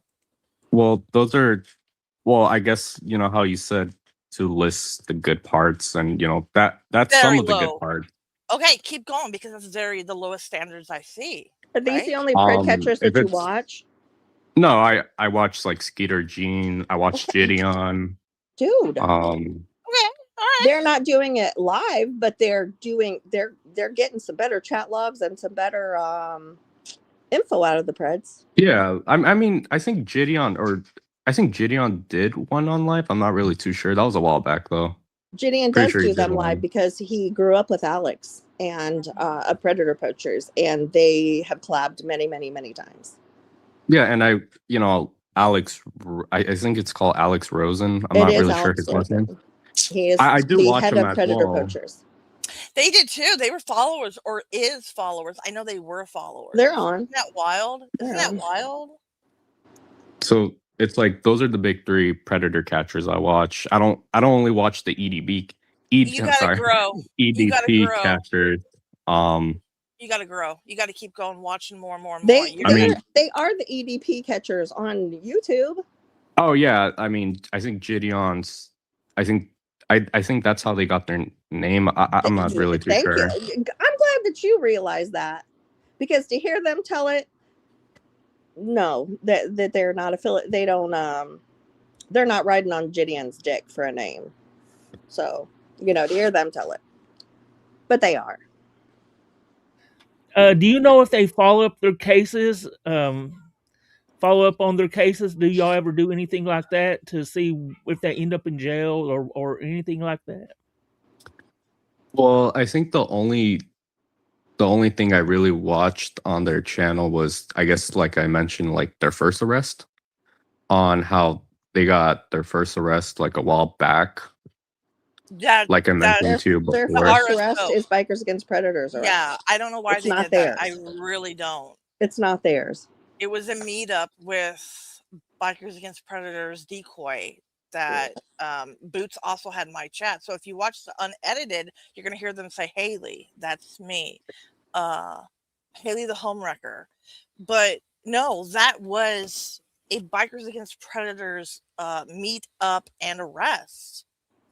Well, those are. Well, I guess you know how you said to list the good parts, and you know that's some Very of the good low. parts. Okay, keep going because that's the lowest standards I see. are these Right? the only pred catchers If that you it's watch? no, I watched like Skeeter Jean. I watched Gideon. Dude, Okay. All right. they're not doing it live, but they're getting some better chat logs and some better info out of the Preds. Yeah, I mean, I think Gideon did one on live. I'm not really too sure. That was a while back though. Gideon Pretty does sure he do did them live one. because he grew up with Alex and a Predator Poachers, and they have collabed many, many, many times. Yeah, and Alex, I think it's called Alex Rosen. I'm It not is really sure Alex his last name. Rosen. He is I do the watch head him of as Predator well. Poachers. They did too. They were followers or is followers. I know they were followers. They're on. Isn't that wild? Isn't They're that on. wild? So it's like those are the big three predator catchers I watch. I don't only watch the You gotta grow. You gotta EDP grow. catchers. You gotta grow. You gotta keep going, watching more and more and more. They I mean, they are the EDP catchers on YouTube. oh yeah, I mean, I think Gideon's. I think that's how they got their name. I'm not really too Thank sure. you. I'm glad that you realize that, because to hear them tell it, no, that they're not affiliate. They don't. They're not riding on Gideon's dick for a name. So to hear them tell it, but they are. Do you know if they follow up their cases? Follow up on their cases? Do y'all ever do anything like that to see if they end up in jail or anything like that? Well, I think the only thing I really watched on their channel was, I guess, like I mentioned, like their first arrest, on how they got their first arrest like a while back. Like I mentioned to you before. Their first arrest is Bikers Against Predators arrest. Yeah, I don't know why It's they not did theirs. that. I really don't. It's not theirs. It was a meetup with Bikers Against Predators Decoy that Boots also had in my chat. So if you watch the unedited, you're gonna hear them say Haley. That's me. Haley the Homewrecker. But no, that was a Bikers Against Predators meet up and arrest.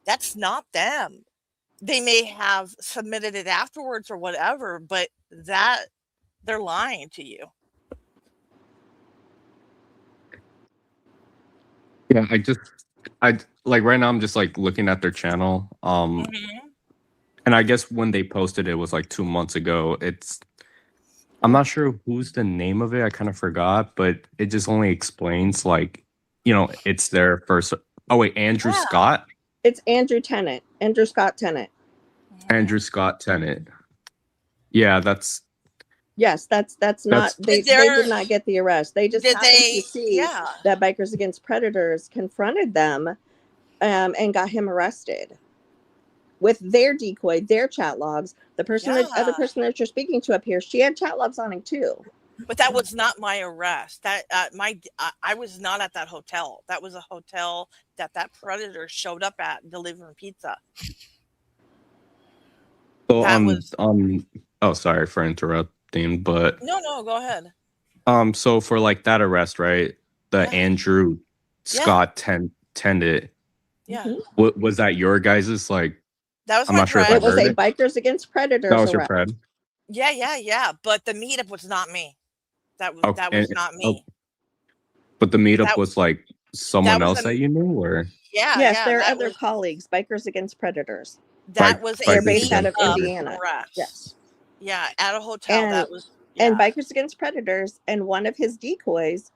That's not them. They may have submitted it afterwards or whatever, but that they're lying to you. Yeah, I like right now I'm just like looking at their channel. And I guess when they posted it was like 2 months ago. I'm not sure who's the name of it. I kind of forgot, but it just only explains like, it's their first. Oh wait, Andrew Scott. It's Andrew Tennant. Andrew Scott Tennant. Andrew Scott Tennant. Yeah, that's. Yes, that's not. They did not get the arrest. They just happened to see that Bikers Against Predators confronted them, and got him arrested with their decoy, their chat logs. The other person that you're speaking to up here, she had chat logs on him too. But that was not my arrest. That I was not at that hotel. That was a hotel that predator showed up at delivering pizza. So oh, sorry for interrupting, but no, go ahead. So for like that arrest, right? The Andrew Scott Tennant. Yeah. Was that your guys's like? That was I'm not sure. It was a Bikers Against Predators. That was your friend. Yeah. But the meetup was not me. That was not me. But the meetup was like someone else that you knew, or yes, there are other colleagues. Bikers Against Predators. That was they're based out of Indiana. Yes. Yeah, at a hotel. That was and Bikers Against Predators, and one of his decoys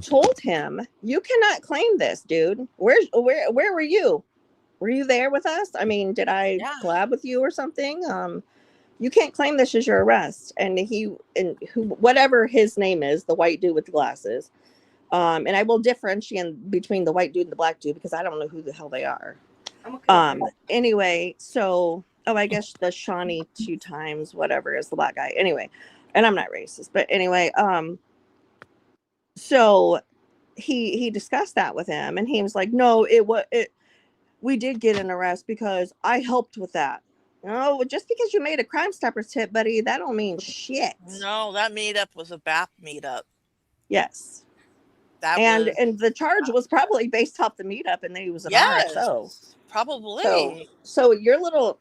told him, "You cannot claim this, dude. Where were you? Were you there with us? I mean, did I collab with you or something? You can't claim this as your arrest." And whatever his name is, the white dude with the glasses. And I will differentiate between the white dude and the black dude because I don't know who the hell they are. Anyway, so I guess the Shawnee 2 times whatever is the black guy. Anyway, and I'm not racist, but anyway, so he discussed that with him, and he was like, "No, we did get an arrest because I helped with that." No, just because you made a Crime Stoppers tip, buddy, that don't mean shit. No, that meetup was a BAP meetup. Yes. And the charge was probably based off the meetup, and then he was an RSO. Probably. So your little,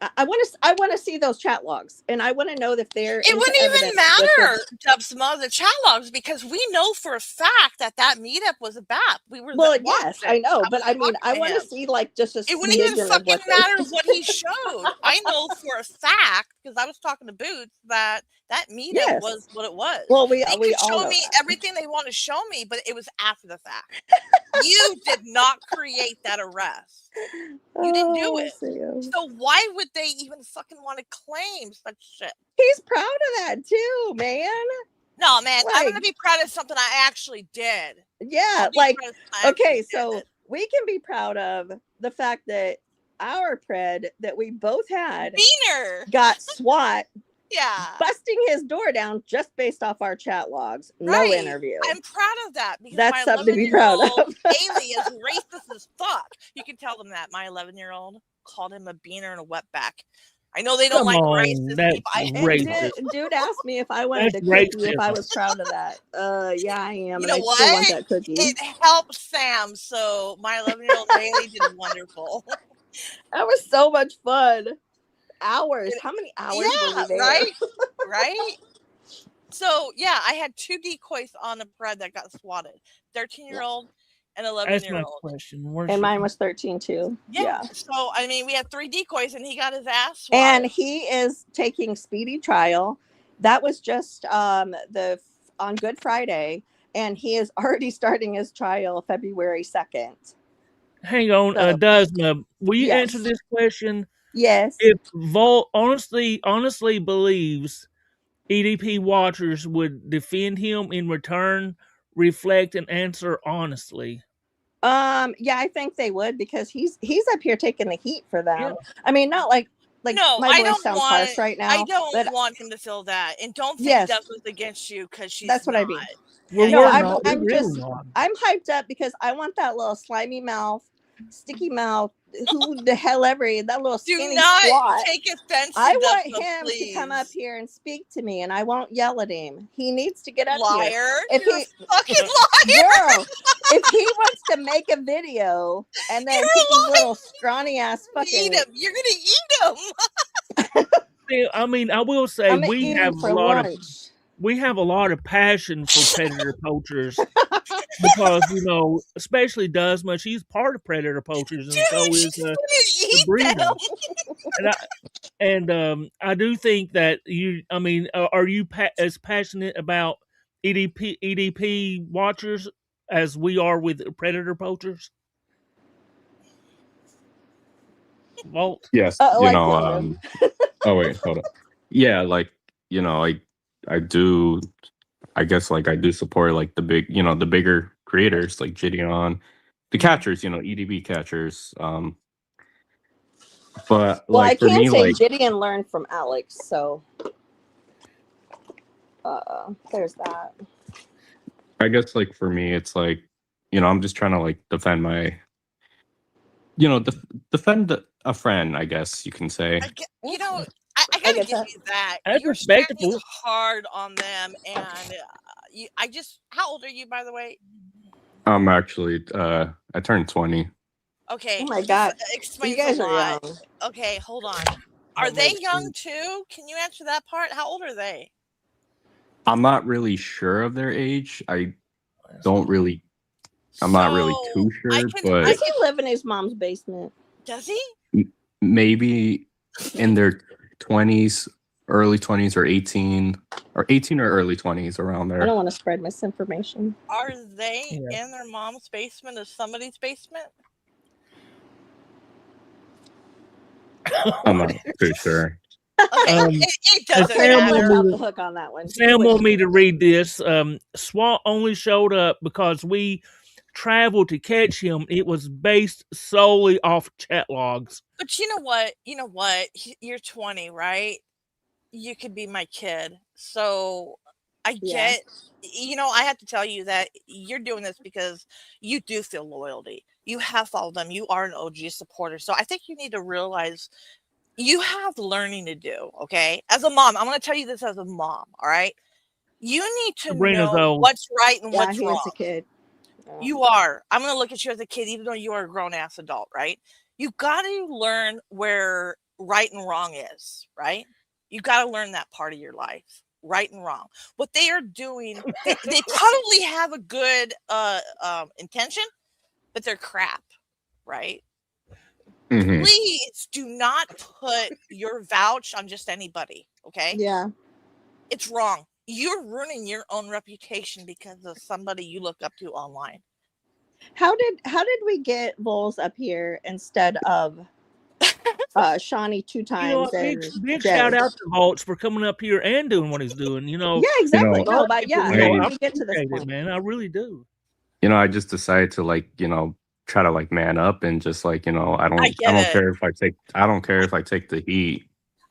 I want to see those chat logs, and I want to know if they're. It wouldn't even matter, Dubsma, the chat logs, because we know for a fact that meetup was a BAP. We were yes, I know, but I mean, I want to see like just a. It wouldn't even fucking matter what he showed. I know for a fact because I was talking to Boots that meetup was what it was. Well, they could show me everything they want to show me, but it was after the fact. You did not create that arrest. You didn't do it. So why would they even fucking want to claim such shit? He's proud of that too, man. No, man, I'm gonna be proud of something I actually did. Yeah, like okay, so we can be proud of the fact that our pred that we both had got SWAT. Yeah, busting his door down just based off our chat logs. No interview. I'm proud of that because that's something to be proud of. Haley is racist as fuck. You can tell them that. My 11-year-old called him a beaner and a wetback. I know they don't like racist. Dude asked me if I wanted a cookie, if I was proud of that. Yeah, I am. You know what? Still want that cookie. It helped Sam, so my 11-year-old Haley did wonderful. That was so much fun. Hours. How many hours were we there? Right. So yeah, I had 2 decoys on the pred that got swatted. 13-year-old and 11-year-old. That's my question. And mine was 13 too. Yeah. So I mean, we had 3 decoys, and he got his ass swatted. And he is taking speedy trial. That was just on Good Friday, and he is already starting his trial February 2nd. Hang on, Dusma, will you answer this question? Yes. If Volt honestly believes EDP watchers would defend him in return, reflect and answer honestly. Yeah, I think they would because he's up here taking the heat for them. Yeah. I mean, not like no, my voice sounds harsh right now. I don't want him to feel that, and don't think Deb was against you because she's. That's what not. I mean. Well, no, I'm hyped up because I want that little slimy mouth, sticky mouth. Who the hell ever that little skinny squat. Take offense. I want him to come up here and speak to me, and I won't yell at him. He needs to get up here. If you're a fucking liar. Girl, if he wants to make a video and then keep his little scrawny ass fucking eat him, you're gonna eat him. I mean, I will say we have a lot of passion for predator poachers because especially Dusma, she's part of predator poachers, and so is the breeder. And I do think that are you as passionate about EDP watchers as we are with predator poachers? Walt? Yes, oh wait, hold on. Yeah, I do. I guess I do support the bigger creators like Gideon, the catchers, EDB catchers. But I can't say Gideon learned from Alex, so there's that. I guess for me, it's I'm just trying to defend my, defend a friend. I guess you can say. I gotta give you that. You're standing hard on them, and how old are you, by the way? I'm actually, I turned 20. Okay. Oh my God. Explains you guys a lot. Are young. Okay, hold on. Are they young too? Can you answer that part? How old are they? I'm not really sure of their age. I'm not really too sure, but does he live in his mom's basement? Does he? Maybe in their 20s early 20s or 18 or early 20s around I there. don't want to spread misinformation. Are they Yeah. in their mom's basement or somebody's basement? I'm not too sure. Okay, Um, it doesn't Okay, Sam I'll let will you matter. off be- the hook on that one. Sam Which- wanted me to read this. SWAT only showed up because we traveled to catch him. It was based solely off chat logs. But you know what? You're 20, right? You could be my kid. So I Yeah. get, I have to tell you that you're doing this because you do feel loyalty. You have followed them. You are an OG supporter. So I think you need to realize you have learning to do. Okay. As a mom, I'm going to tell you this as a mom. All right. You need to Sabrina's know old. what's right and Yeah, what's he is a wrong. kid. You are. I'm going to look at you as a kid, even though you are a grown ass adult, right? You got to learn where right and wrong is, right? You got to learn that part of your life, right and wrong. What they are doing, they probably have a good intention, but they're crap, right? Mhm. Please do not put your vouch on just anybody, okay? Yeah. It's wrong. You're ruining your own reputation because of somebody you look up to online. How did we get Vols up here instead of Shawnee 2 times Big, and big Jay? shout out to Volts for coming up here and doing what he's doing. Yeah, exactly. know, No, but yeah, I- let I me get to this appreciate it, point. man. I really do. I just decided to try to man up and just I I don't get it. care if I take the heat.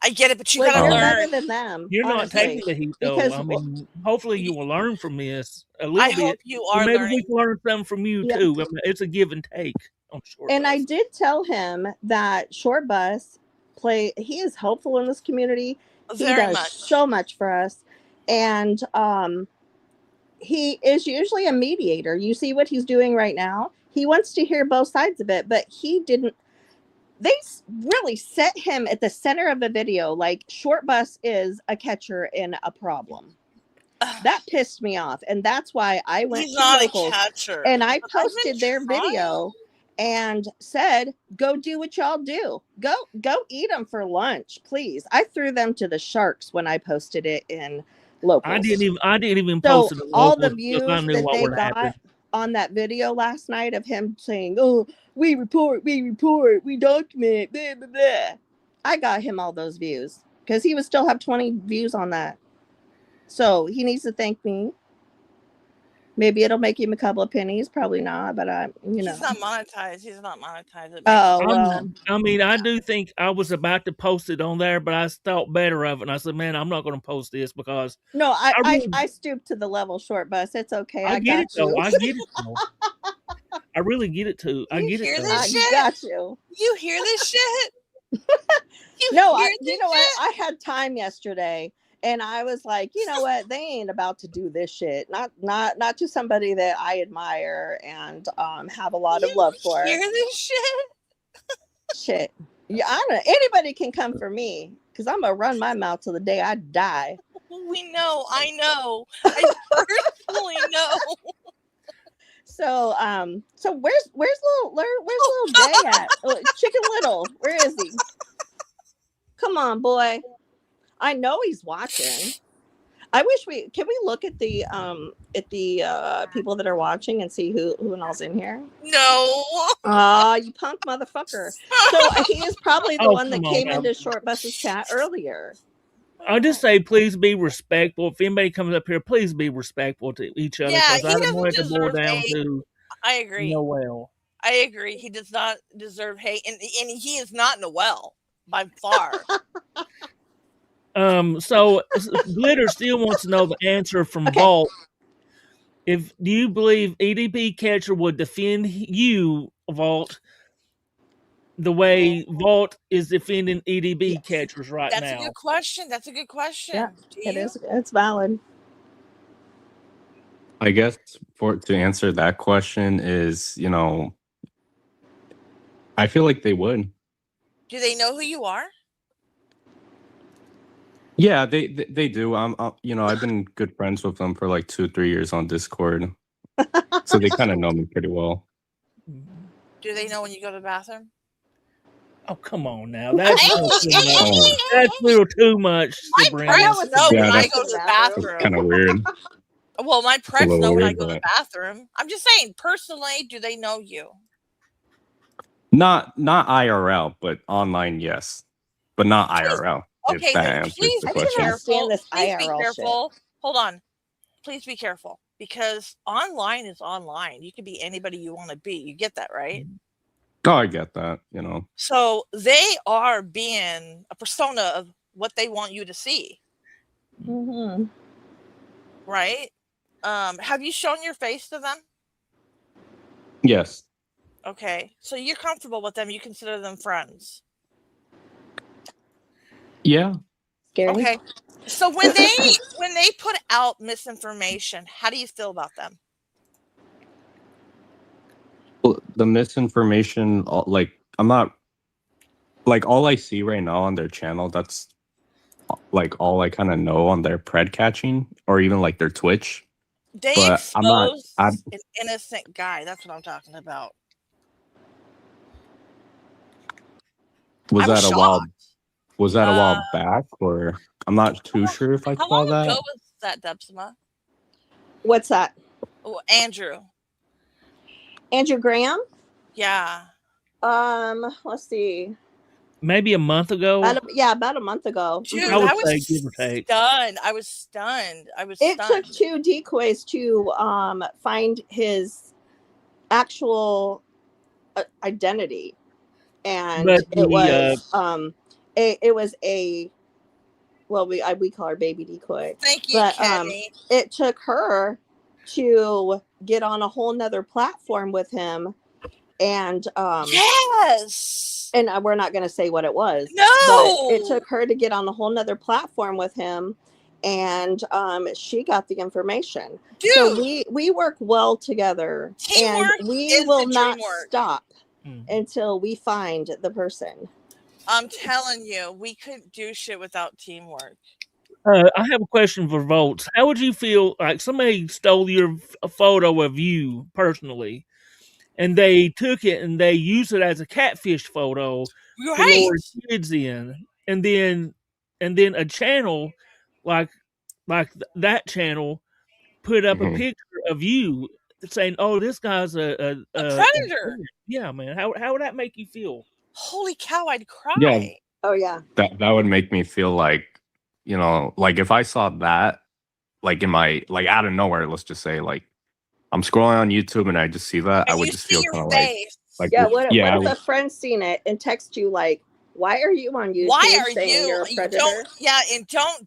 I get it, but you Well, gotta you're learn. better than them. You're not honestly. taking the heat, though. Because I mean, hopefully you will learn from this a I little hope bit. you Or are maybe we learning. can learn something from you, Yeah. too. I mean, it's a give and take on short and I bus. did tell him that Short Bus he is helpful in this community. He Very does much. so much for us. And he is usually a mediator. You see what he's doing right now? He wants to hear both sides of it, but he didn't. They really set him at the center of the video, like Short Bus is a catcher in a problem. That pissed me off, and that's why I went He's to not a locals catcher. and I I've been posted their trying. video and said, "Go do what y'all do. Go eat them for lunch, please." I threw them to the sharks when I posted it in locals. I didn't even So post it on all the locals because views I knew that what they would got happen. on that video last night of him saying, "Oh, we report, we document, blah, blah, blah." I got him all those views because he would still have 20 views on that. So he needs to thank me. Maybe it'll make him a couple of pennies. Probably not, but He's not monetized. He's not monetized. It makes Oh him well. sad. I mean, I do think I was about to post it on there, but I thought better of it. And I said, man, I'm not going to post this because No, I really, I stooped to the level, Short Bus. It's okay. I I get it, got you. though. I get it, though. I really get it, too. I You get it, hear though. this I shit? got you. You hear this shit? You No, hear you this know what? shit? I had time yesterday, and I was like, you know what? They ain't about to do this shit. Not to somebody that I admire and have a lot of love for. Hear this shit? Shit. Yeah, I don't. Anybody can come for me because I'm gonna run my mouth till the day I die. We know. I know. I personally know. So where's little Jay at? Chicken Little, where is he? Come on, boy. I know he's watching. I wish can we look at the people that are watching and see who all's in here? No. You punk motherfucker. So he is probably the one that came into Short Bus's chat earlier. I'll just say, please be respectful. If anybody comes up here, please be respectful to each other. Yeah, Because he I don't doesn't want it to boil deserve down hate. to I agree. Noel. I agree. He does not deserve hate, and he is not Noel by far. So Glitter still wants to know the answer from Vault. Do you believe EDP catcher would defend you, Vault, the way Vault is defending EDB catchers right now? That's a good question. That's a good question. Yeah, it is. It's valid. I guess to answer that question is, I feel like they would. Do they know who you are? Yeah, they do. I've been good friends with them for like 2-3 years on Discord, so they kind of know me pretty well. Do they know when you go to the bathroom? Oh, come on now. That's a little too much. That's a little too much, My Sabrina. press know Yeah, when I that's- go to the Kind bathroom. of weird. Well, my a press little know when I weird, go to the but- bathroom. I'm just saying, personally, do they know you? Not IRL, but online, yes, but not Please- IRL. Okay, if that then answers please the be question. careful. Understand this Please be IRL careful. Hold on. Please be careful because online is online. You can be anybody you want to be. You get that, right? Oh, I get that. You know. So they are being a persona of what they want you to see, Mm-hmm. right? Have you shown your face to them? Yes. Okay, so you're comfortable with them. You consider them friends. Yeah. Scary. Okay. So when they put out misinformation, how do you feel about them? Well, the misinformation, like I'm not like all I see right now on their channel. That's like all I kind of know on their pred catching or even like their Twitch. They But exposed an innocent guy. That's what I'm talking about. Was I was that a while? shocked. Was that a while back, or I'm not too sure if I How saw long that. ago was that, Debsima? What's that? Oh, Andrew. Andrew Graham? Yeah. Let's see. Maybe a month ago. About a month ago. Dude, I would I say was give or take. stunned. I was stunned. I was It stunned. took 2 decoys to find his actual identity, and But it was a we call her baby decoy. Thank you, But Kenny. it took her to get on a whole nother platform with him, and Yes. and we're not going to say what it was. No. But it took her to get on a whole nother platform with him, and she got the information. Dude. So we work well together. Teamwork And we is will the not dream work. stop until we find the person. I'm telling you, we couldn't do shit without teamwork. I have a question for Volts. How would you feel like somebody stole a photo of you personally, and they took it and they used it as a catfish photo to Right. lure kids in, and then a channel like that channel put up a picture of you saying, "Oh, this guy's a predator." Yeah, man. How would that make you feel? Holy cow, I'd cry. Yeah. Oh yeah. That would make me feel like, you know, like if I saw that, like in my, like out of nowhere, let's just say, like I'm scrolling on YouTube and I just see that, And I would you just see feel your kind of face. like Yeah, what yeah, if a friend seen it and text you like, why are you on YouTube Why are saying you? you're a predator?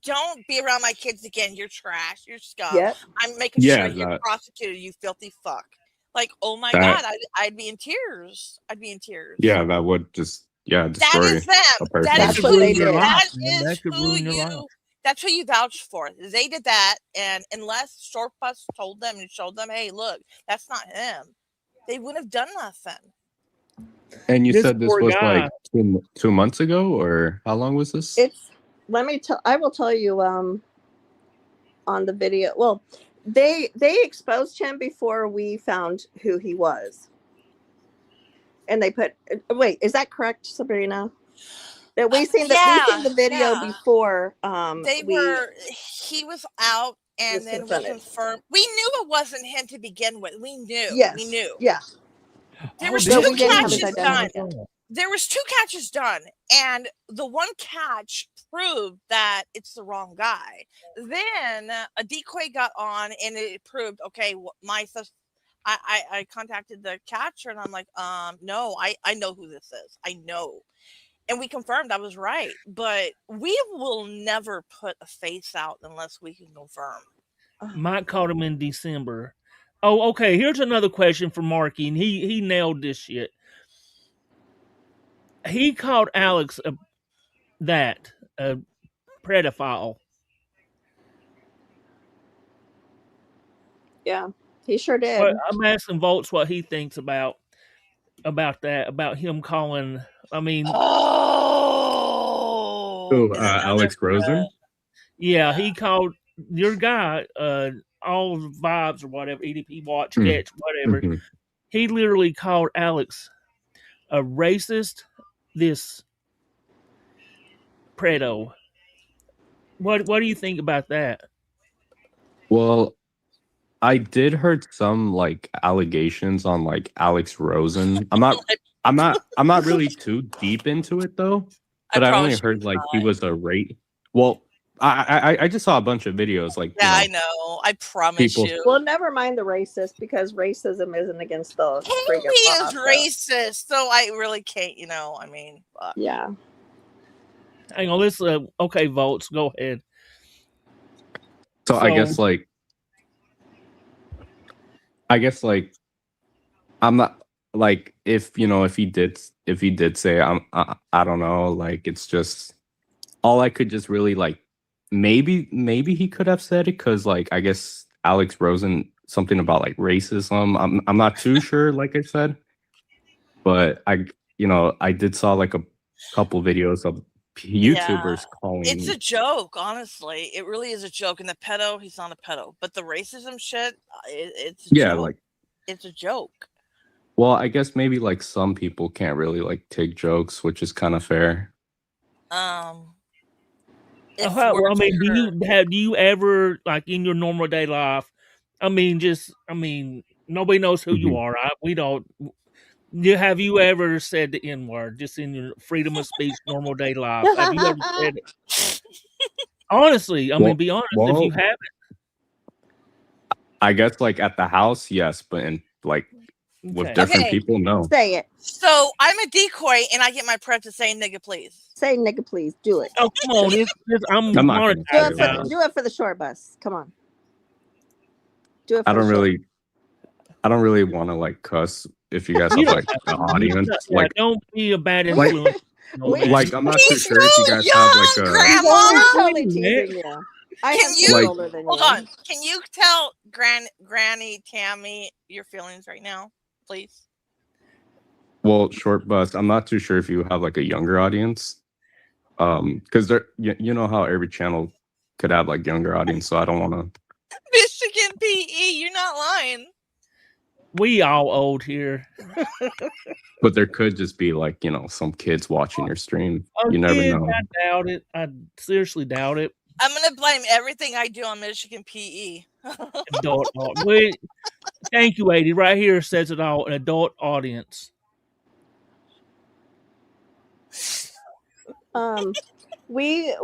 Don't be around my kids again. You're trash. You're scum. Yep. I'm making Yeah, sure you're that- prosecuted, you filthy fuck. Like, oh my That- god, I'd be in tears. I'd be in tears. yeah, that would just That destroy is them. a person. That That's is what who they you. did. That That is could who ruin your life. you. That's who you vouched for. They did that, and unless Short Bus told them and showed them, hey, look, that's not him, they wouldn't have done nothing. And you This said this poor was guy. like 2 months ago, or how long was this? I will tell you on the video. Well, they exposed him before we found who he was. And they put wait, is that correct, Sabrina? That we seen the video before he was out, and then we confirmed. We knew it wasn't him to begin with. We knew. Yes. We knew. Yeah. There was So two we didn't have his catches done. identity. There was 2 catches done, and the one catch proved that it's the wrong guy. Then a decoy got on, and it proved, okay, I contacted the catcher, and I'm like, no, I know who this is. I know. And we confirmed I was right, but we will never put a face out unless we can confirm. Mike caught him in December. Oh, okay. Here's another question for Marky, and he nailed this shit. He called Alex a pedophile. Yeah, he sure did. But I'm asking Volts what he thinks about that, about him calling. I mean, Alex Rosen. Yeah, he called your guy, all vibes or whatever, EDP watch, catch, whatever. Mm-hmm. He literally called Alex a racist, this Preto. What do you think about that? Well, I did heard some like allegations on like Alex Rosen. I'm not really too deep into it though, I but I only promise you heard it's like he not. was a rate. Well, I just saw a bunch of videos like Yeah, I know. I promise people. you. Well, never mind the racist because racism isn't against the friggin' He law. is So. racist, so I really can't. I mean, fuck. Yeah. Hang on, let's okay, Volts, go ahead. So I guess So like I'm not like if if he did say I don't know, like it's just all I could just really like maybe he could have said it because like I guess Alex Rosen something about like racism. I'm not too sure, like I said, but I did saw like a couple videos of Yeah, YouTubers it's calling. a joke. Honestly, it really is a joke. And the pedo, he's not a pedo, but the racism shit, it's a Yeah, joke. like, It's a joke. well, I guess maybe like some people can't really like take jokes, which is kind of fair. If well, I words mean, hurt, do you ever like in your normal day life? I mean, nobody knows who you Mhm. are. Right? We don't. Have you ever said the N word just in your freedom of speech, normal day life? Have you ever said it? Honestly, I mean, Well, be honest. If you well, haven't, I guess like at the house, yes, but in like with okay. different okay. people, no. Say it. So I'm a decoy, and I get my prep to say nigga, please. Say nigga, please. Do it. Oh, come on! I'm I'm not gonna say monetized, it guys. loud. Do it for the short bus. Come on. Do it I for the don't short. really I don't really want to like cuss if you guys You have don't like have an to. audience. Yeah, don't be a bad Like influence. No, man. like I'm not too He's sure if you so guys have like young, a He's Grandma. only Wait totally a minute. teasing you. I Can am you kids like older than hold you. on? Can you tell Granny Tammy your feelings right now, please? well, short bus. I'm not too sure if you have like a younger audience. Because there you know how every channel could have like younger audience, so I don't want to. Michigan PE, you're not lying. We all old here. But there could just be like some kids watching your stream. Oh, You never kids, know. I doubt it. I seriously doubt it. I'm gonna blame everything I do on Michigan PE. Adult. Thank you, 80. Right here says it all. An adult audience. We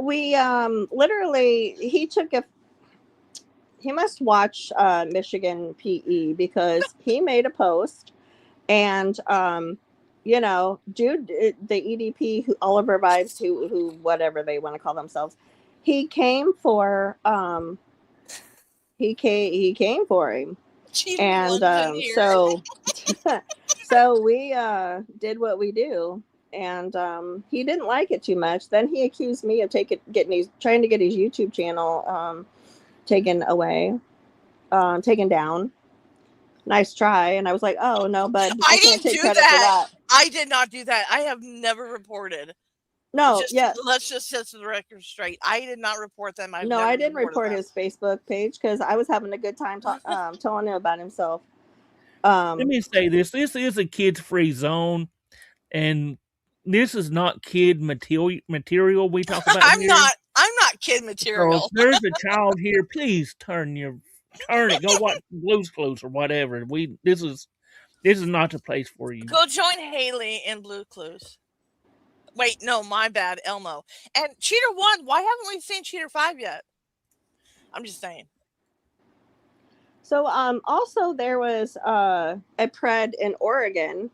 literally he must watch Michigan PE because he made a post and dude, the EDP Oliver Vibes who whatever they want to call themselves, he came for he came for him. Cheater And one's in here. so we did what we do, and he didn't like it too much. Then he accused me of trying to get his YouTube channel taken away, taken down. Nice try. And I was like, oh no, bud, I you can't didn't take do credit for that. I did not do that. I have never reported. No, yeah. Let's just set the record straight. I did not report them. I didn't report his Facebook page because I was having a good time telling him about himself. Let me say this. This is a kids-free zone, and this is not kid material we talk about I'm here. not kid So material. if there's a child here, please turn it. Go watch Blue's Clues or whatever. This is not the place for you. Go join Haley in Blue Clues. Wait, no, my bad, Elmo. And Cheater 1, why haven't we seen Cheater 5 yet? I'm just saying. So also there was a pred in Oregon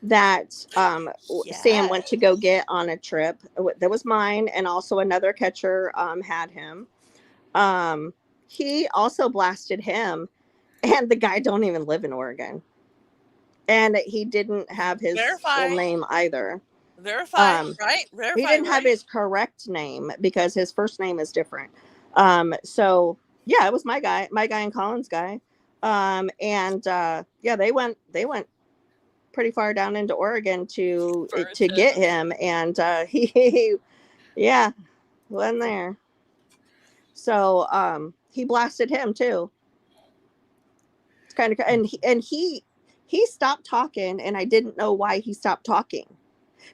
that Sam went to go get on a trip. That was mine, and also another catcher had him. He also blasted him, and the guy don't even live in Oregon, and he didn't have his full name either. Verify, right? Verify, he didn't have his correct name because his first name is different. So yeah, it was my guy and Colin's guy. Yeah, they went pretty far down into Oregon to get him, and he yeah, wasn't there. So he blasted him too. It's kind of, and he stopped talking, and I didn't know why he stopped talking.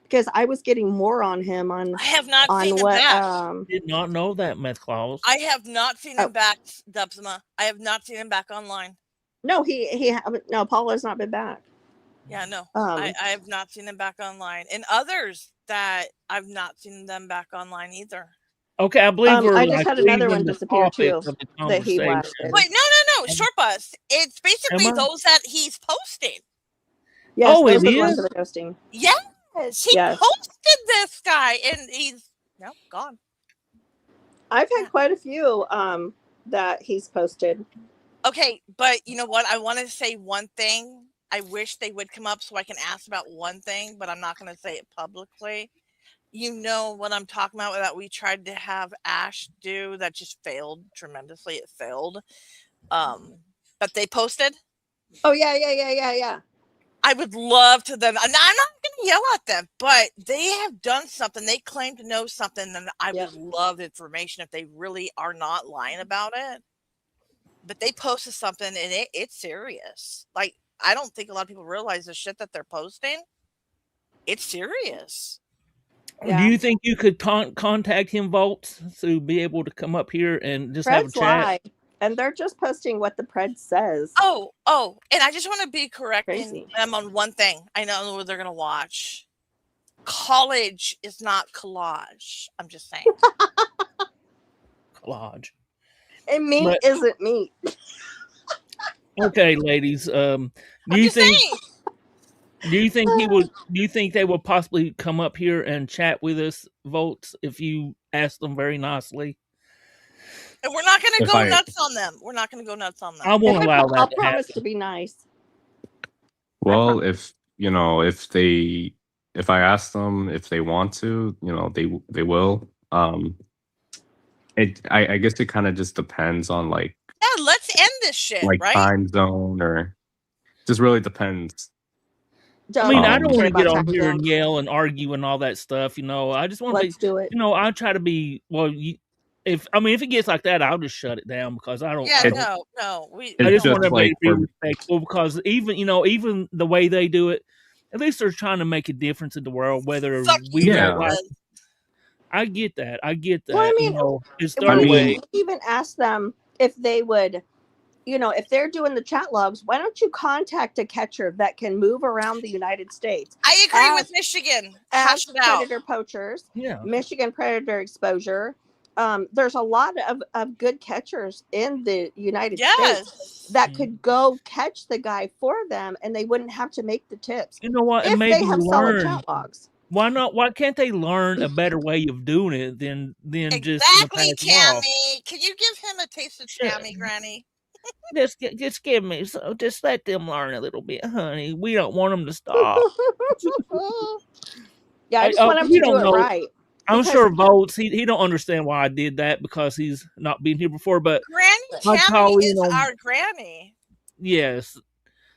because I was getting more on him I have not seen on him what back. Did not know that, Meth Claus. I have not seen Oh. him back, Dubsma. I have not seen him back online. no, no, Paul has not been back. Yeah, no, Um, I have not seen him back online, and others that I've not seen them back online either. Okay, I believe we're I just like had another leaving one the disappear topic too of the that he conversation. lasted. Wait, no, short bus. It's basically Am I? those that he's posting. Yes, Oh, those it are the ones is? that are ghosting. Yes, he Yes. posted this guy, and he's gone. I've had quite a few that he's posted. Okay, but you know what? I want to say one thing. I wish they would come up so I can ask about one thing, but I'm not going to say it publicly. You know what I'm talking about that we tried to have Ash do that just failed tremendously. It failed. But they posted. Oh yeah. I would love to them. I'm not going to yell at them, but they have done something. They claim to know something, and I would love information if they really are not lying about it. But they posted something, and it's serious. Like, I don't think a lot of people realize the shit that they're posting. It's serious. Do you think you could contact him, Volts, to be able to come up here and just have a Preds chat? lie, and they're just posting what the Pred says. Oh, and I just want to be correcting them on one thing. I know what they're going to watch. College is not collage. I'm just saying. Collage. And meat isn't meat. Okay, ladies. Do you think he would? Do you think they will possibly come up here and chat with us, Volts, if you ask them very nicely? And we're not going to go nuts on them. We're not going to go nuts on them. I won't allow that. I'll promise to be nice. Well, if I ask them if they want to, they will. I guess it kind of just depends on like. Yeah, let's end this shit, like right? time zone, or just really depends. I mean, I don't want to get on here and yell and argue and all that stuff. I just want to do it. I try to be if it gets like that, I'll just shut it down because I don't. Yeah, no. I just want everybody like to be respectful because even the way they do it, at least they're trying to make a difference in the world. Whether we don't like, I get that. Well, I mean, it's their way. Even ask them if they would. If they're doing the chat logs, why don't you contact a catcher that can move around the United States? I agree with Michigan. As predator poachers, yeah. Michigan predator exposure. There's a lot of good catchers in the United States that could go catch the guy for them, and they wouldn't have to make the tips. You know what? If and maybe they have solid chat logs. Why not? Why can't they learn a better way of doing it than just Tammy? Can you give him a taste of Tammy, Granny? Just give me just let them learn a little bit, honey. We don't want them to stop. Yeah, I just want them to do it right. I'm sure Volts he don't understand why I did that because he's not been here before. But Granny Tammy is our granny. Yes.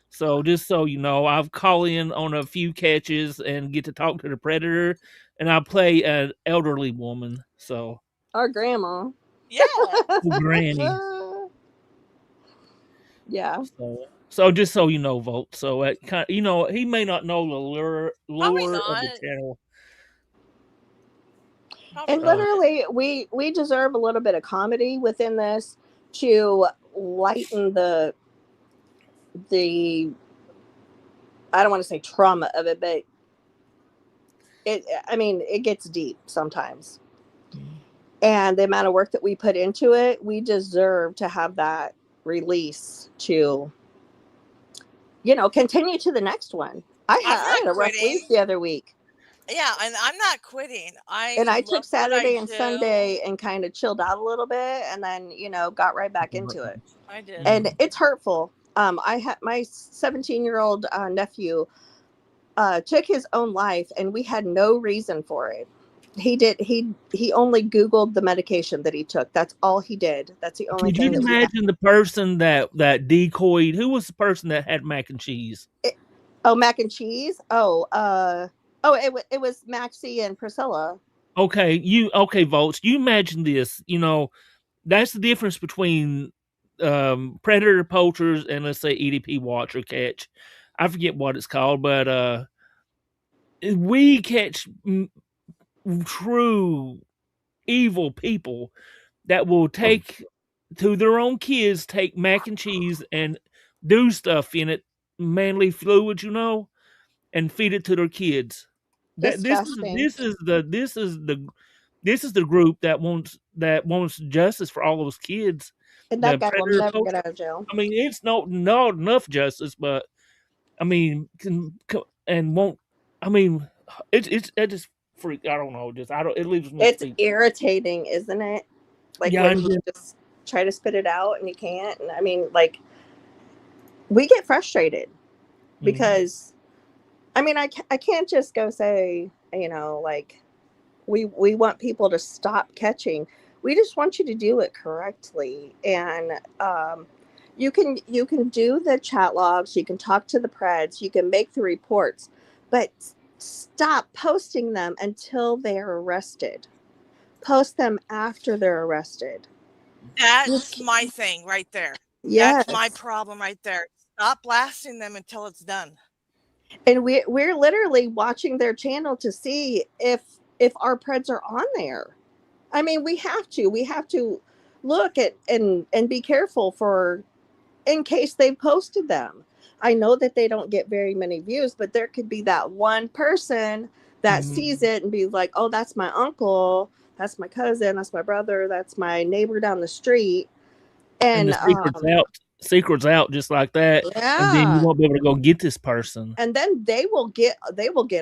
So just so you know, I've called in on a few catches and get to talk to the predator, and I play an elderly woman. So our grandma. Yeah. Granny. Yeah. So just so you know, Volt. So he may not know the lure of the channel. And literally, we deserve a little bit of comedy within this to lighten the I don't want to say trauma of it, but it gets deep sometimes. And the amount of work that we put into it, we deserve to have that release to, continue to the next one. I had a rough week the other week. Yeah, and I'm not quitting. I took Saturday and Sunday and kind of chilled out a little bit, and then got right back into it. I did, and it's hurtful. I had my 17-year-old nephew took his own life, and we had no reason for it. He only Googled the medication that he took. That's all he did. That's the only thing. Could you imagine the person that decoyed? Who was the person that had mac and cheese? Mac and cheese. It was Maxie and Priscilla. Okay, Volts. You imagine this. That's the difference between predator poachers and let's say EDP watch or catch. I forget what it's called, but we catch true evil people that will take to their own kids, take mac and cheese and do stuff in it, manly fluid, and feed it to their kids. That Disgusting. this is the group that wants justice for all those kids. And The that guy will predator never get poacher. out of jail. I mean, it's not enough justice, but I mean, and won't. I mean, it's it just freak. I don't know. Just I don't. It leaves me It's speechless. irritating, isn't it? Like Yeah, when and you then, just try to spit it out and you can't. And I mean, like, we get frustrated mhm. because, I mean, I can't just go say, like, we want people to stop catching. We just want you to do it correctly. And you can do the chat logs, you can talk to the preds, you can make the reports, but stop posting them until they're arrested. Post them after they're arrested. That's my thing right there. That's my Yes. problem right there. Stop blasting them until it's done. And we're literally watching their channel to see if our preds are on there. I mean, we have to look at and be careful for in case they posted them. I know that they don't get very many views, but there could be that one person that sees Mhm. it and be like, "Oh, that's my uncle, that's my cousin, that's my brother, that's my neighbor down the street." And And the secret's out just like that, and then you yeah, won't be able to go get this person. and then they will get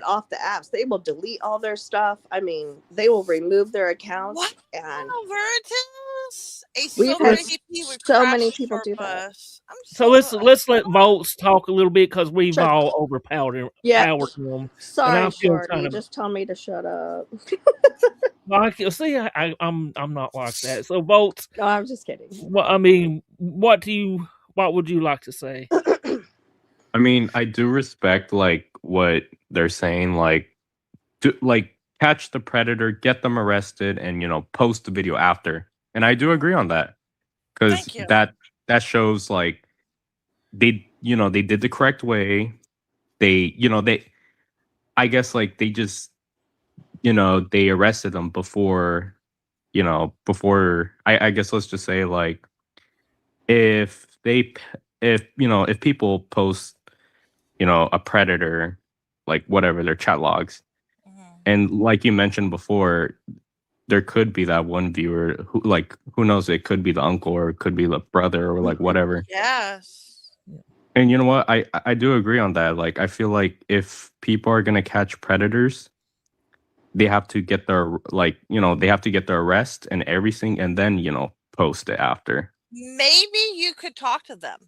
off the apps. They will delete all their stuff. I mean, they will remove their accounts, and Wow, Veritas! A we've so had many Let's people would so many crash people short do that. bus. I'm so so let's let Volts talk a little bit because we've Sure. all overpowered Yeah. powered him, and I Sorry, feel kind Shorty. of. Just tell me to shut up. Well, see, I'm not like that. So Volts, No, I'm just kidding. well, I mean, what would you like to say? I mean, I do respect like what they're saying, like like catch the predator, get them arrested, and post the video after. And I do agree on that because thank you. that shows like they did the correct way. They I guess like they just they arrested them before I guess let's just say like if they if people post a predator, like whatever their chat logs, Mhm. and like you mentioned before, there could be that one viewer who, like, who knows, it could be the uncle or it could be the brother or like Mhm. whatever. Yes. And you know what, I do agree on that. Like I feel like if people are going to catch predators, they have to get their they have to get their arrest and everything, and then post it after. Maybe you could talk to them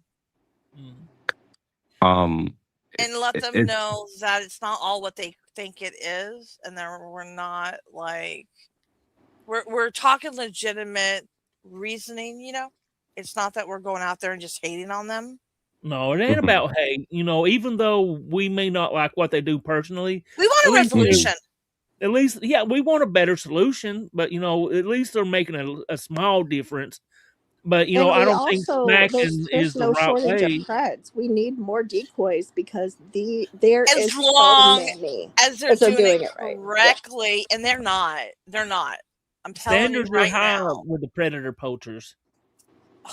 Mm. um and let them it's know that it's not all what they think it is, and that we're not like we're talking legitimate reasoning. It's not that we're going out there and just hating on them. No, it ain't mhm, about hate. Even though we may not like what they do personally, We want at a least they're mhm. resolution. at least yeah, we want a better solution. But at least they're making a small difference. But And I we don't think also smacking there's is the no right shortage of way. preds. We need more decoys because there As is so long many as they're as they're doing it doing it right. Yeah. correctly, and they're not. They're not. I'm telling you Standards are right high now. with the predator poachers.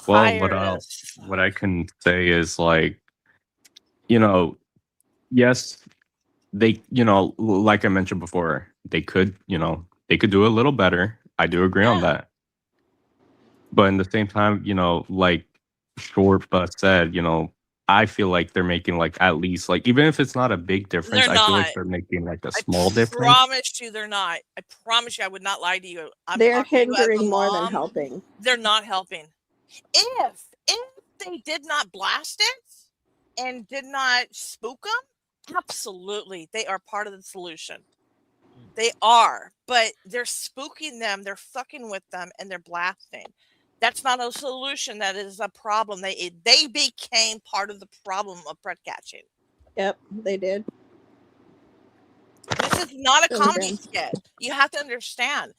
Well, Hire this. what I can say is like, you know, yes, they, like I mentioned before, they could do a little better. I do agree on Yeah, that. But in the same time, like Short Bus said, I feel like they're making like at least like, even if it's not a big difference, they're I feel not. like they're making like a I small difference. promise you they're not. I promise you I would not lie to you. I'm They're talking to you as a hindering more than mom. helping. They're not helping. If they did not blast it and did not spook them, absolutely they are part of the solution. They are, but they're spooking them, they're fucking with them, and they're blasting. That's not a solution. That is a problem. They became part of the problem of pret catching. Yep, they did. This is not a Really comedy did. skit. You have to understand.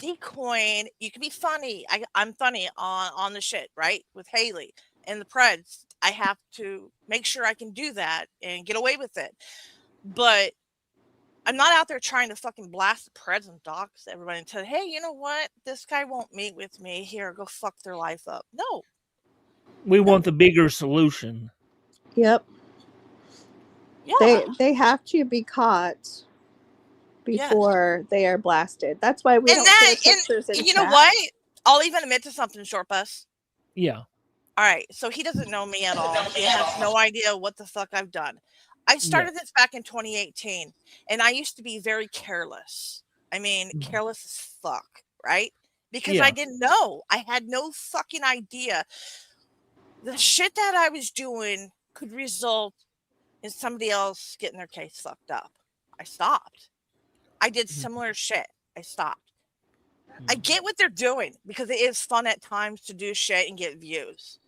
Decoin, you can be funny. I'm funny on the shit, right? With Haley and the Preds. I have to make sure I can do that and get away with it. But I'm not out there trying to fucking blast the preds and dox everybody and tell, hey, you know what? This guy won't meet with me. Here, go fuck their life up. No. We want the bigger solution. Yep. Yeah. They have to be caught before they are blasted. That's why we don't share pictures in you chat. know what? I'll even admit to something, Short Bus. Yeah. All right. So he doesn't know me at all. He has no idea what the fuck I've done. I started this back in 2018, and I used to be very careless. I mean, careless as fuck, right? Because I didn't know. I had no fucking idea. The shit that I was doing could result in somebody else getting their case fucked up. I stopped. I did similar shit. I stopped. I get what they're doing because it is fun at times to do shit and get views.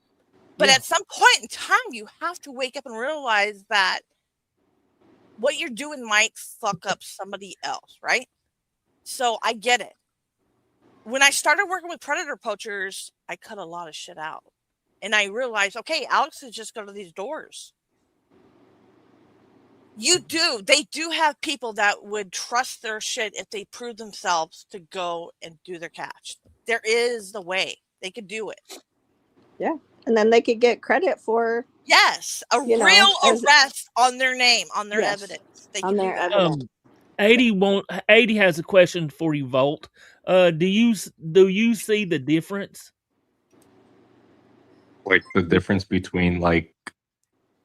But at some point in time, you have to wake up and realize that what you're doing might fuck up somebody else, right? So I get it. When I started working with predator poachers, I cut a lot of shit out. And I realized, okay, Alex has just go to these doors. They do have people that would trust their shit if they prove themselves to go and do their catch. There is the way they could do it. Yeah. And then they could get credit for a real arrest on their name, on their evidence. They can do that. 80 has a question for you, Volt. Do you see the difference? Like the difference between like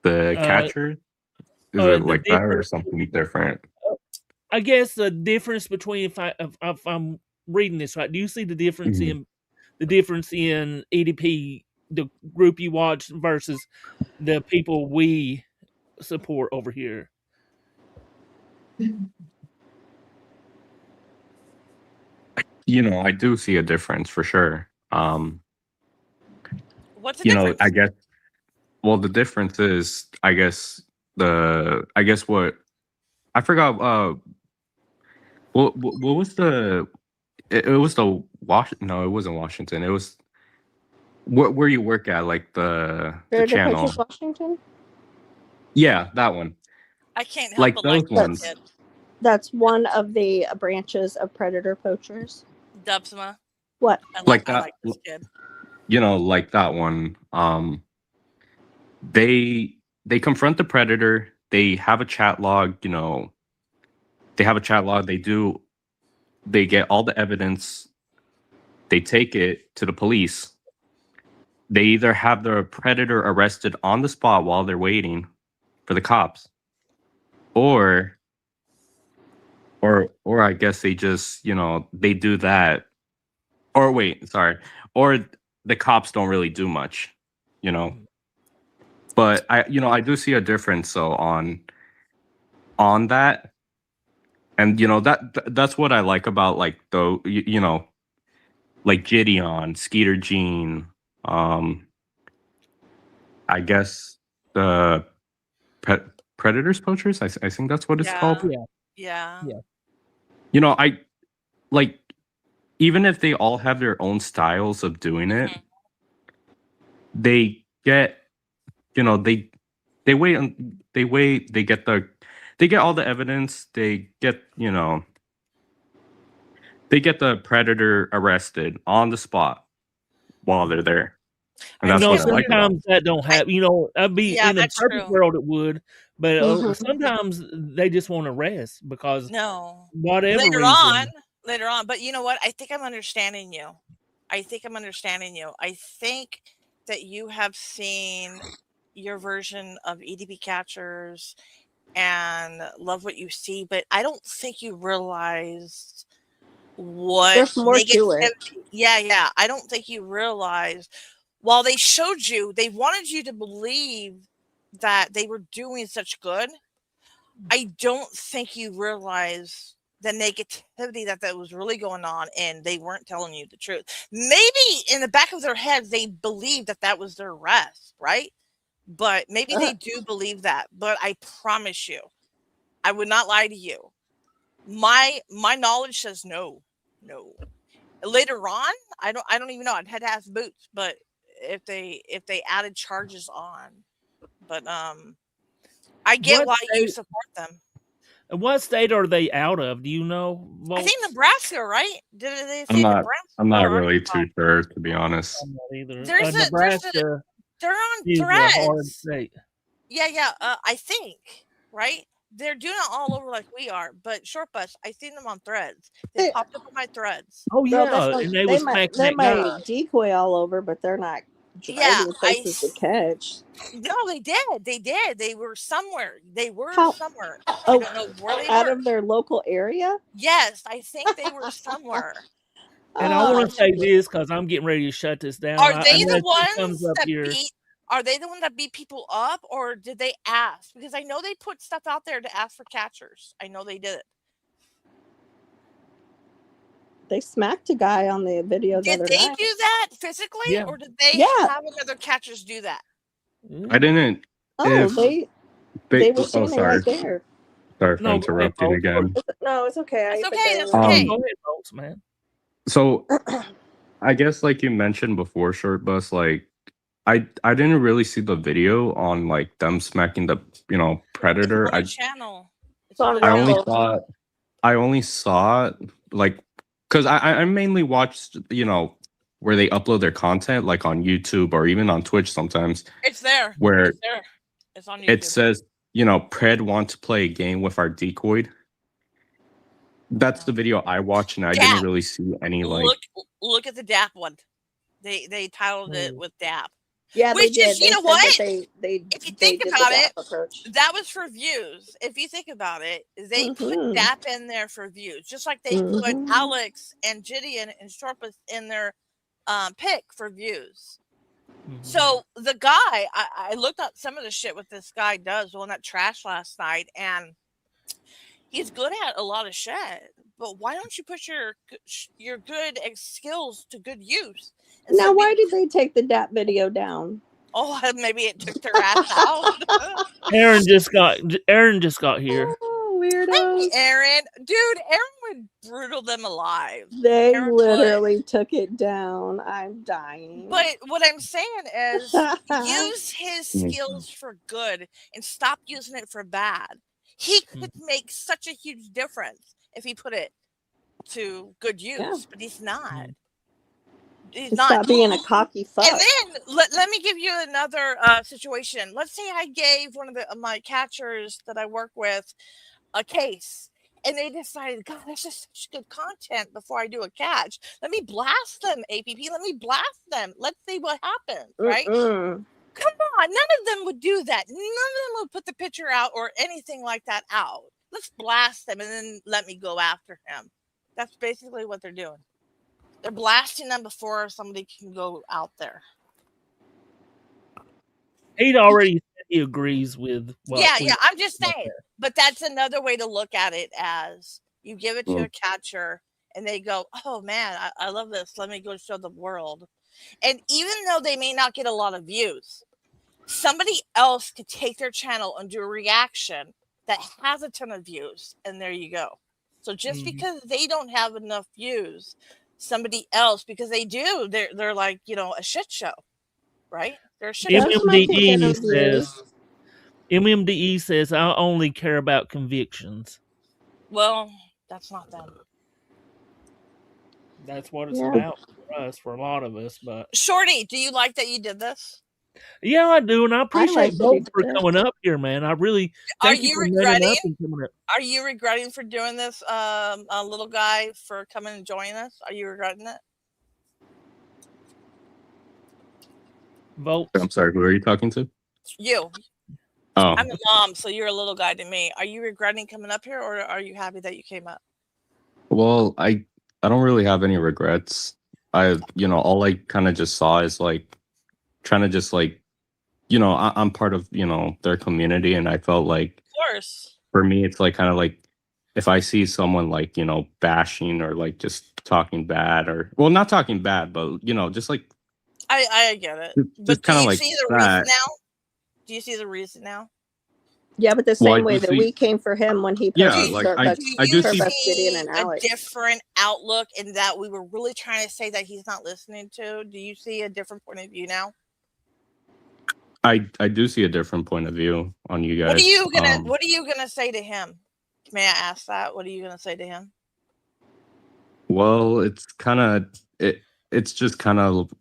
the catcher? Is it like that or something different? I guess the difference between if I'm reading this right, do you see the difference in EDP, the group you watch versus the people we support over here? You know, I do see a difference for sure. What's the difference? I guess. Well, the difference is, I guess what I forgot. What was the? It was the No, it wasn't Washington. It was where you work at, like the channel. Washington. Yeah, that one. I can't help like but those like ones. this kid. That's one of the branches of predator poachers. Dubsma. What? I like that. like this kid. You know, like that one. They confront the predator. They have a chat log. You know, they have a chat log. They get all the evidence. They take it to the police. They either have the predator arrested on the spot while they're waiting for the cops, or I guess they just, they do that. Or wait, sorry. Or the cops don't really do much, you know. But I do see a difference so on that. And that's what I like about like like Gideon, Skeeter Jean, I guess the Predators Poachers, I think that's what it's called. Yeah. I like, even if they all have their own styles of doing it, they get, they wait, they get all the evidence, they get, they get the predator arrested on the spot while they're there. And that's what I like about it. Sometimes that don't happen. I'd be in a perfect world it would, but sometimes they just want to rest because whatever reason. Later on. But you know what? I think I'm understanding you. I think that you have seen your version of EDP catchers and love what you see, but I don't think you realized what there's more to it. Yeah. I don't think you realized while they showed you, they wanted you to believe that they were doing such good. I don't think you realize the negativity that was really going on, and they weren't telling you the truth. Maybe in the back of their heads, they believed that was their rest, right? But maybe they do believe that. But I promise you, I would not lie to you. My knowledge says no. Later on, I don't even know. I'd had to ask Boots, but if they added charges on, but I get why you support them. What state are they out of? Do you know? I think Volts? Nebraska, right? Did they I'm say not. Nebraska I'm not or really Arkansas? too sure, to be honest. I'm not either. There's a Nebraska they're on is a hard Threads. state. Yeah. I think, right? They're doing it all over like we are, but Short Bus, I seen them on Threads. They They, popped up on my Threads. Oh well, yeah, and they was smacking they that guy. might decoy all over, but they're not Yeah, driving places to catch. no, they did. They did. They were somewhere. They were How? somewhere. I Oh, don't know where they out were. of their local area. Yes, I think they were somewhere. And I want Oh, to say this because I'm getting ready to shut this down. Are they the Unless he comes ones up that here. beat? Are they the one that beat people up, or did they ask? Because I know they put stuff out there to ask for catchers. I know they did it. they smacked a guy on the video the Did other they night. do that physically, Yeah. or did they Yeah. have another catchers do that? I didn't. Oh, If they were oh, standing sorry. right there. Sorry for No, go ahead, interrupting Volts. again. No, it's okay. That's okay. That's No, okay. go ahead, Volts, man. So I guess like you mentioned before, Short Bus, like I didn't really see the video on like them smacking the predator. It's on a channel. It's on on a I Rumble. only saw it like because I mainly watched where they upload their content like on YouTube or even on Twitch sometimes It's there. where It's there. It's on YouTube. it says Pred want to play a game with our decoy. That's the video I watched, and I didn't really see any like. Look at the DAP one. They titled it with DAP. Yeah, Which they did. is, you They know said what? that they If you think did about the it, DAP approach. that was for views. If you think about it, they put Mhm. DAP in there for views, just like they put Mhm. Alex and Gideon and Shorpus in their pick for views. So the guy, I looked up some of the shit what this guy does on that trash last night, and he's good at a lot of shit. But why don't you put your good skills to good use? Now, why did they take the DAP video down? Oh, maybe it took their ass out. Aaron just got here. Oh, weirdo. Hey, Aaron. Dude, Aaron would brutal them alive. They Aaron literally took it down. I'm dying. But what I'm saying is use his skills for good and stop using it for bad. He could make such a huge difference if he put it to good use, but he's not. He's not. Stop being a cocky fuck. And then let me give you another situation. Let's say I gave one of my catchers that I work with a case, and they decided, God, this is such good content before I do a catch. Let me blast them, APP. Let me blast them. Let's see what happens, right? Come on. None of them would do that. None of them would put the picture out or anything like that out. Let's blast them and then let me go after him. That's basically what they're doing. They're blasting them before somebody can go out there. He'd already said he agrees with what. Yeah. I'm just saying. But that's another way to look at it, as you give it to a catcher and they go, oh man, I love this. Let me go show the world. And even though they may not get a lot of views, somebody else could take their channel and do a reaction that has a ton of views. And there you go. So just because they don't have enough views, somebody else, because they do, they're like, a shit show, right? They're a shit show. MMDE says, I only care about convictions. Well, that's not them. That's what it's about for us, for a lot of us. But Shorty, do you like that you did this? Yeah, I do, and I appreciate both for coming up here, man. I really thank you for regretting? Up and coming up. Are you regretting for doing this, a little guy, for coming and joining us? Are you regretting it? Vote. I'm sorry, who are you talking to? You. Oh. I'm the mom, so you're a little guy to me. Are you regretting coming up here, or are you happy that you came up? Well, I don't really have any regrets. All I kind of just saw is like trying to just like, I'm part of, their community, and I felt like, of course, for me, it's like kind of like if I see someone like, bashing or like just talking bad, or well, not talking bad, but just like I get it. Just kind of like see the reason now? Do you see the reason now? Yeah, but the same way that we came for him when he posted I do see and Alex. A different outlook in that we were really trying to say that he's not listening to. Do you see a different point of view now? I do see a different point of view on you guys. What are you gonna say to him? May I ask that? What are you going to say to him? Well, it's kind of it's just kind of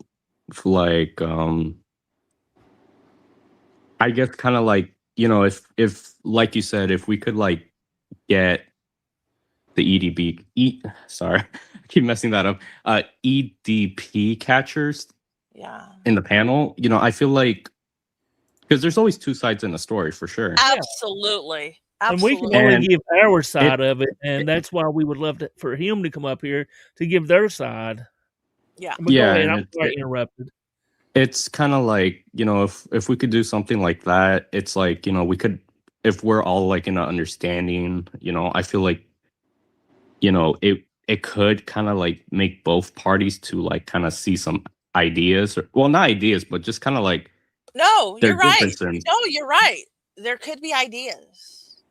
like I guess kind of like, if like you said, if we could like get the sorry, I keep messing that up. EDP catchers Yeah. in the panel, I feel like, because there's always two sides in a story for sure. Absolutely. And we can Absolutely. only And give our side it, of it, and that's why we would love for him to come up here to give their side. Yeah. But go yeah, ahead, and I'm sorry I interrupted. it's kind of like, if we could do something like that, it's like, we could, if we're all like in an understanding, I feel like, it could kind of like make both parties to like kind of see some ideas, or, well, not ideas, but just kind of like No, their you're right. differences. No, you're right. There could be ideas.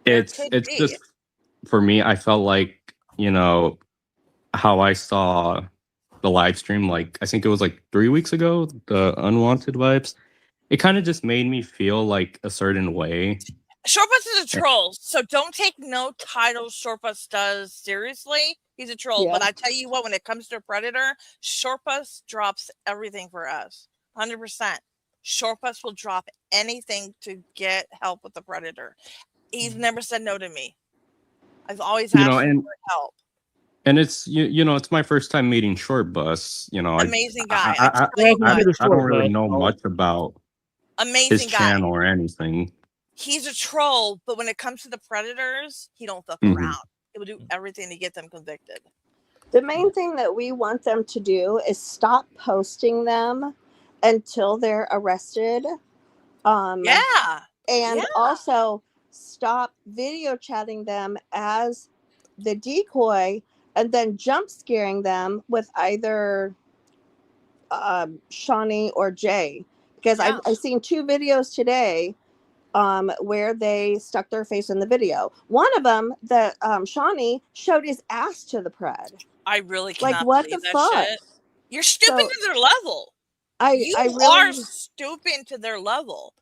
There could It's be. just, for me, I felt like, how I saw the live stream, like I think it was like 3 weeks ago, the unwanted vibes. It kind of just made me feel like a certain way. Shortbus is a troll, so don't take no title Shortbus does seriously. He's a troll, but I tell you what, when it comes to Predator, Shortbus drops everything for us, 100%. Shortbus will drop anything to get help with the Predator. He's never said no to me. I've always asked him for help. And it's it's my first time meeting Short Bus. Amazing guy. I don't really know much about his channel or anything. He's a troll, but when it comes to the Predators, he don't fuck around. He will do everything to get them convicted. The main thing that we want them to do is stop posting them until they're arrested. And also stop video chatting them as the decoy and then jump scaring them with either Shawnee or Jay. Because I've seen 2 videos today where they stuck their face in the video. One of them, that Shawnee showed his ass to the pred. I really cannot like, what believe the that fuck? shit. You're stooping to their level. You really are stooping to their level.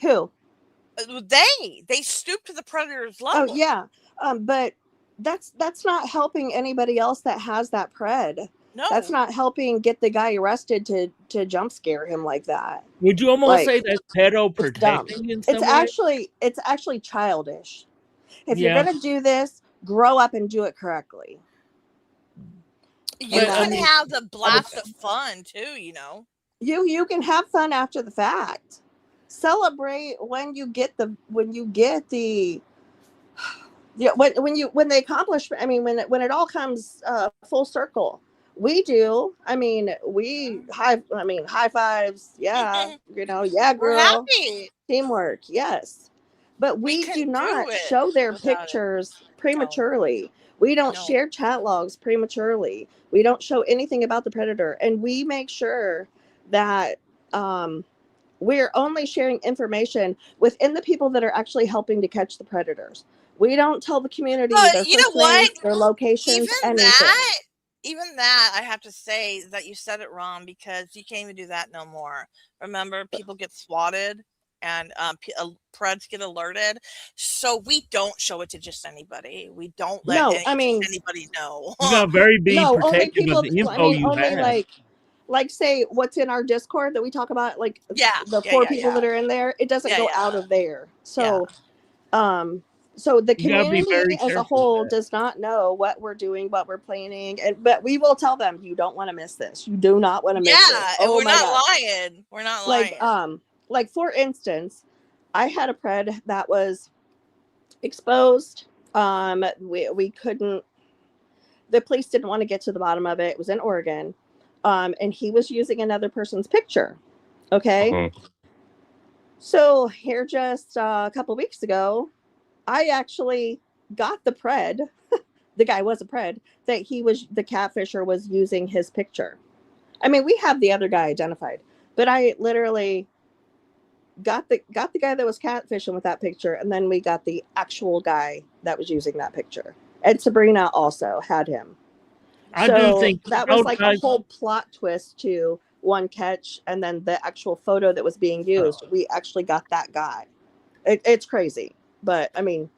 Who? They stoop to the Predator's level. Oh yeah, but that's not helping anybody else that has that pred. No, that's not helping get the guy arrested to jump scare him like that. Would you almost say that's pedo protecting in some way? It's actually childish. If you're gonna do this, grow up and do it correctly. You can have the blast of fun too, You can have fun after the fact. Celebrate when you get the when they accomplish. I mean, when it all comes full circle. We do. I mean, high fives. Yeah, yeah, girl. We're happy. Teamwork, yes. But we do not show their pictures prematurely. We don't share chat logs prematurely. We don't show anything about the Predator, and we make sure that we're only sharing information within the people that are actually helping to catch the Predators. We don't tell the community their first names, their locations, anything. Even that, I have to say that you said it wrong, because you can't even do that no more. Remember, people get swatted and preds get alerted. So we don't show it to just anybody. We don't let anybody know. You got very protective of the info you have. Like say what's in our Discord that we talk about, like the 4 people that are in there, it doesn't go out of there. So so the community as a whole does not know what we're doing, what we're planning, but we will tell them, you don't want to miss this. You do not want to miss this. Yeah, and we're not lying. We're not lying. Like for instance, I had a pred that was exposed. We couldn't. The police didn't want to get to the bottom of it. It was in Oregon, and he was using another person's picture. Okay. So here, just a couple weeks ago, I actually got the pred. The guy was a pred that the catfisher was using his picture. I mean, we have the other guy identified, but I literally got the guy that was catfishing with that picture, and then we got the actual guy that was using that picture. And Sabrina also had him. I do think that was like a whole plot twist to one catch, and then the actual photo that was being used, we actually got that guy. It's crazy. But I mean,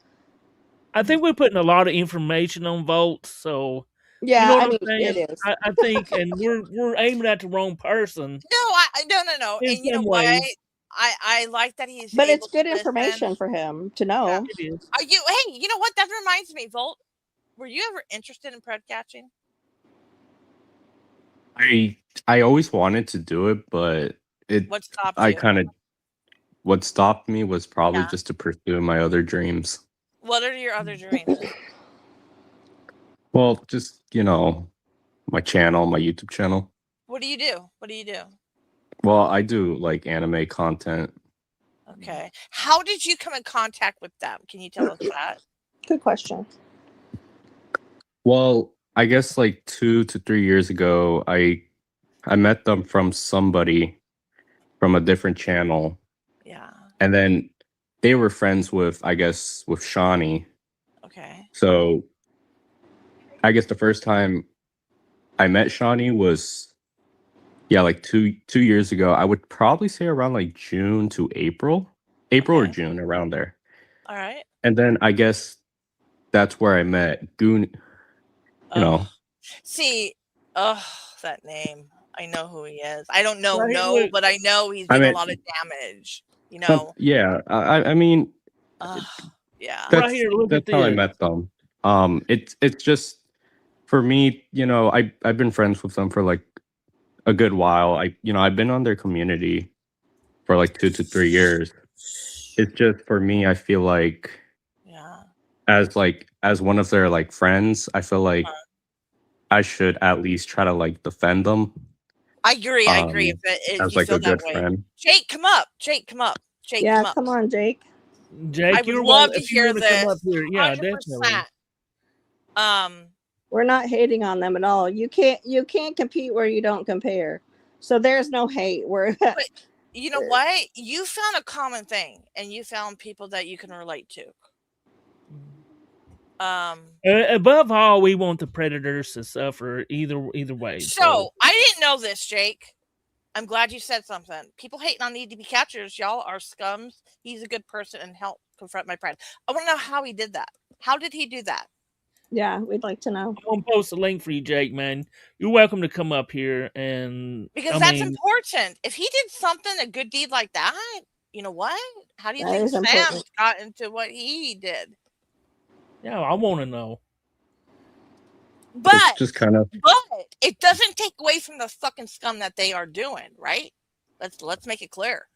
I think we're putting a lot of information on Volt, so you Yeah, know what I I'm mean, it saying. is. I think, and we're aiming at the wrong person No. in And you know some what? ways. I like that he's But it's able to good listen. information for him to Yeah. know. It is. Are you? Hey, you know what? That reminds me, Volt. Were you ever interested in pred catching? I always wanted to do it, but What stopped I you? kind of what stopped me was probably Yeah. just to pursue my other dreams. What are your other dreams? Well, just my channel, my YouTube channel. What do you do? What do you do? Well, I do like anime content. Okay. How did you come in contact with them? Can you tell us that? Good question. Well, I guess like 2 to 3 years ago, I met them from somebody from a different channel, Yeah. and then they were friends with, I guess, with Shawnee. Okay. So I guess the first time I met Shawnee was, yeah, like two years ago. I would probably say around like June to April or Okay. June, around there. All right. And then I guess that's where I met Goon. You Oh, know, see, oh, that name. I know who he is. I don't know, Right here, look. but I know he's I done a mean, lot of damage. You know. yeah. I mean, Yeah. Right here, look at that's how I this. met them. It's just for me. I've been friends with them for like a good while. I've been on their community for like 2 to 3 years. It's just for me, I feel like Yeah. as one of their like friends, I feel like I should at least try to like defend them I agree. I agree. If as you like feel a that good way, friend. Jake, come up. Jake, come up. Jake, Yeah, come up. come on, Jake. I Jake, would you're love welcome to if you hear want to come up this. here. Yeah, definitely. 100%. We're not hating on them at all. You can't compete where you don't compare. So there's no hate. We're But you know what? You found a common thing, and you found people that you can relate to. Above all, we want the predators to suffer either way. So I didn't know this, Jake. I'm glad you said something. People hating on the EDP catchers, y'all are scums. He's a good person and help confront my pride. I want to know how he did that. How did he do that? yeah, we'd like to know. I'm gonna post a link for you, Jake. Man, you're welcome to come up here, and Because that's important. If he did something, a good deed like that, you know what? How do you That think is Sam important. got into what he did? yeah, I want to know. It's But just kind of it doesn't take away from the fucking scum that they are doing, right? Let's make it clear.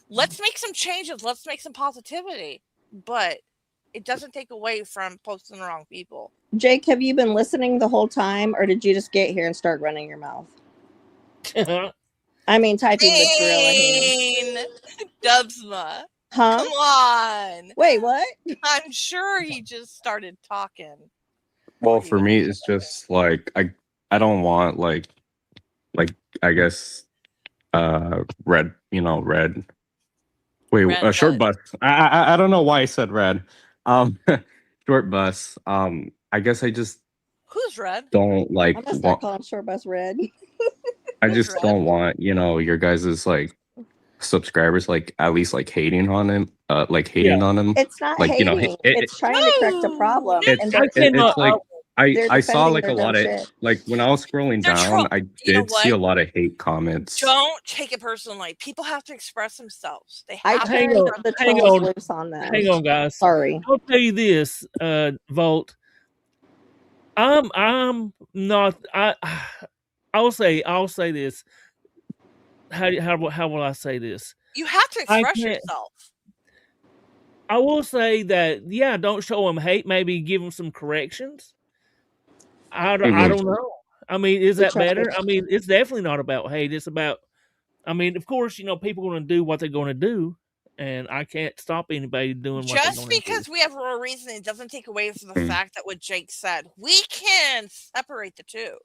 Let's make some changes. Let's make some positivity. But it doesn't take away from posting the wrong people. Jake, have you been listening the whole time, or did you just get here and start running your mouth? I mean, typing with gorilla hands. Dubsma. Huh? Come on. Wait, what? I'm sure he just started talking. well for me. It's just like I don't want like I guess red. Red. Wait, Red short what? bus. I don't know why I said red. Short bus. I guess I just Who's red? don't like I'm gonna start want. calling short bus red. I Who's just red? don't want your guys' like subscribers like at least like hating on him. Like hating on him. It's not Like hating. It's trying to correct a problem, it's and it's like they're I saw defending like their a lot dumb of shit. like when I was scrolling They're down, I you know did see a what? lot of hate comments. Don't take it personally. People have to express themselves. They I have to turned express the hang trolls on. loose on them. Hang on, guys. Sorry. I'll tell you this, Volt. I'm not. I'll say this. How will I say this? You have to I express can't- yourself. I will say that don't show them hate. Maybe give them some corrections. I don't know. I mean, is that better? I mean, it's definitely not about hate. It's about. I mean, of course, people are going to do what they're going to do, and I can't stop anybody doing what they're Just going to do. because we have a reason, it doesn't take away from the fact that what Jake said. We can separate the two.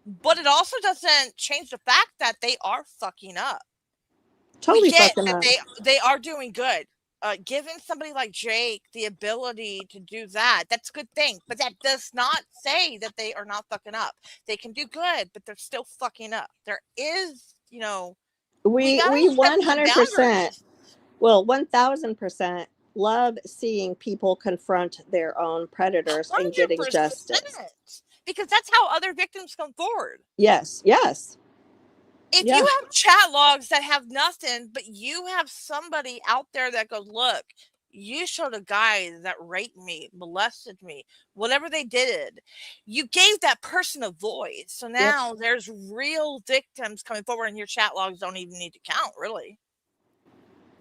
But it also doesn't change the fact that they are fucking up. Totally we get fucking that up. they are doing good. Giving somebody like Jake the ability to do that's a good thing. But that does not say that they are not fucking up. They can do good, but they're still fucking up. There is, we 100%, well, 1000% love seeing people confront their own predators and getting 100%. justice. Because that's how other victims come forward. Yes, yes. If Yeah. you have chat logs that have nothing, but you have somebody out there that goes, look, you showed a guy that raped me, molested me, whatever they did, you gave that person a voice. So now there's real victims coming forward, and your chat logs don't even need to count, really.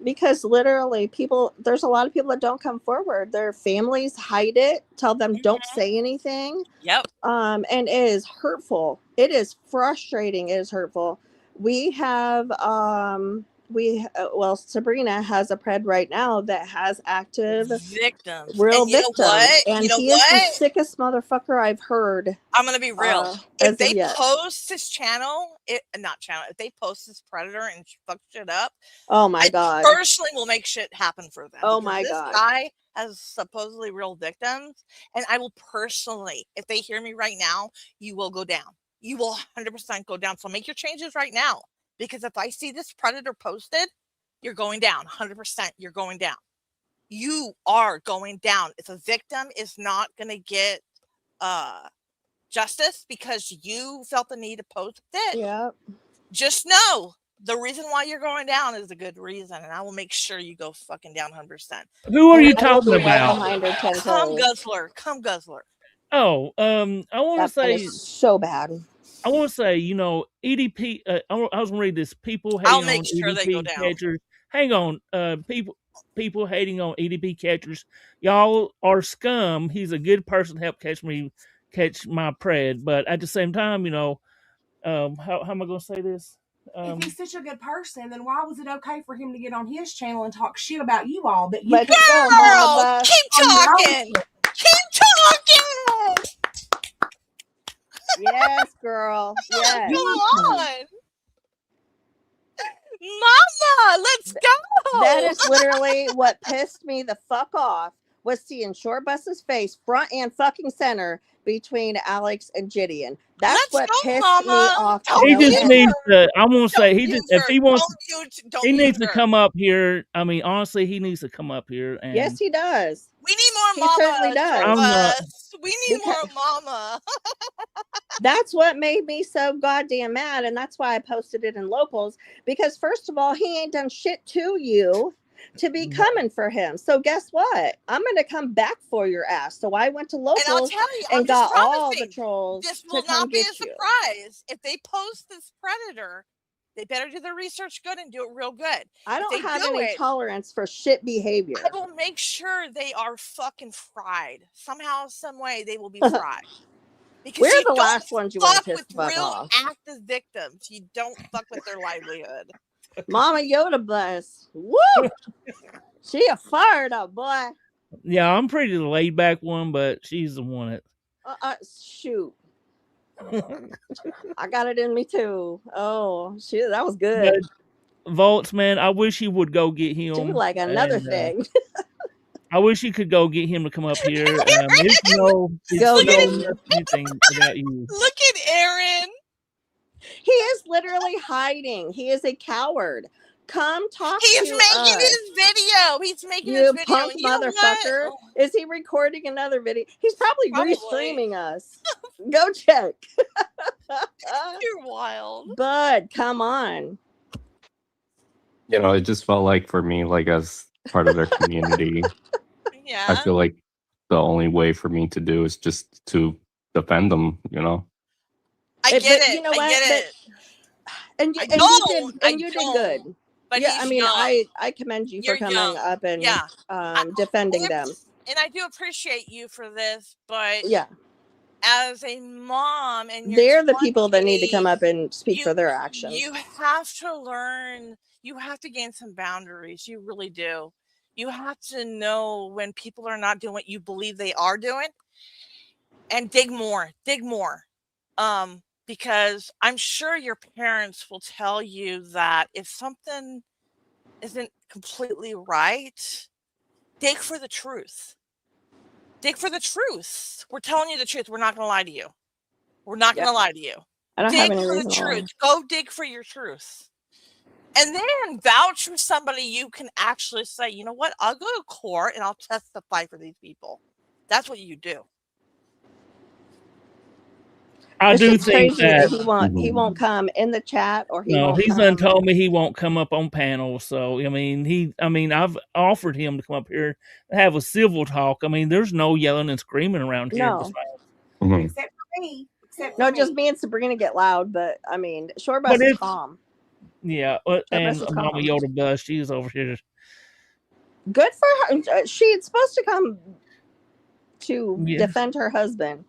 Because literally there's a lot of people that don't come forward. Their families hide it, tell them don't say anything. Yep. And it is hurtful. It is frustrating. It is hurtful. We have Sabrina has a pred right now that has active victims, real and you victims, know what? and you know he what? is the sickest motherfucker I've heard. I'm gonna be real. If they post this channel, if they post this predator and fuck shit up, oh my god, personally will make shit happen for them. Oh my god, this guy has supposedly real victims, and I will personally, if they hear me right now, you will go down. You will 100% go down. So make your changes right now, because if I see this predator posted, you're going down 100%. You're going down. You are going down. If a victim is not going to get justice because you felt the need to post it, just know the reason why you're going down is a good reason, and I will make sure you go fucking down 100%. Who are you talking about? Come Guzzler. Come Guzzler. Oh, I want to say so bad. I want to say, EDP. I was gonna read this. People hating on EDP catchers. Hang on, people hating on EDP catchers. Y'all are scum. He's a good person to help catch my pred, but at the same time, how am I gonna say this? If he's such a good person, then why was it okay for him to get on his channel and talk shit about you all? But girl, keep talking. Keep talking. Yes, girl. Yes. Come on. Mama, let's go. That is literally what pissed me the fuck off, was seeing Short Bus's face front and fucking center between Alex and Gideon. That's what pissed me off. He just needs to. I won't say he just if he wants. He needs to come up here. I mean, honestly, he needs to come up here. And yes, he does. We need more mama. He certainly does. We need more mama. That's what made me so goddamn mad, and that's why I posted it in locals. Because first of all, he ain't done shit to you to be coming for him. So guess what? I'm going to come back for your ass. So I went to locals and got all the trolls. This will not be a surprise. If they post this predator, they better do their research good and do it real good. I don't have any tolerance for shit behavior. I will make sure they are fucking fried. Somehow, some way, they will be fried. Because we're the last ones you want to piss the fuck off. Active victims. You don't fuck with their livelihood. Mama Yoda bless. Woo! She a fired up boy. Yeah, I'm pretty the laid back one, but she's the one that. Shoot. I got it in me too. Oh, shit, that was good. Volts, man, I wish he would go get him. She like another thing. I wish you could go get him to come up here. Anything about you. Look at Aaron. He is literally hiding. He is a coward. Come talk to us. He's making his video. He's making his video. Punk motherfucker. Is he recording another video? He's probably restreaming us. Go check. You're wild. Bud, come on. It just felt like for me, like as part of their community, I feel like the only way for me to do is just to defend them, I get it. You know what? You did good. But yeah, I mean, I commend you for coming up and defending them. And I do appreciate you for this, but yeah, as a mom, and they're the people that need to come up and speak for their actions. You have to learn. You have to gain some boundaries. You really do. You have to know when people are not doing what you believe they are doing, and dig more. Because I'm sure your parents will tell you that if something isn't completely right, dig for the truth. Dig for the truth. We're telling you the truth. We're not going to lie to you. We're not going to lie to you. I don't have any reason for the truth. Go dig for your truth. And then vouch for somebody you can actually say, you know what, I'll go to court and I'll testify for these people. That's what you do. I It's do just think crazy that that he won't come in the chat, or he no, won't he's done come. told me he won't come up on panels. So I mean, I've offered him to come up here and have a civil talk. I mean, there's no yelling and screaming around here. No. Except for me. No, just me and Sabrina get loud, but I mean, Short But Bus is it's calm. yeah, Short and Bus is Mama calm. Yoda Bus, she's over here. Good for her. She's supposed to come to Yeah. defend her husband.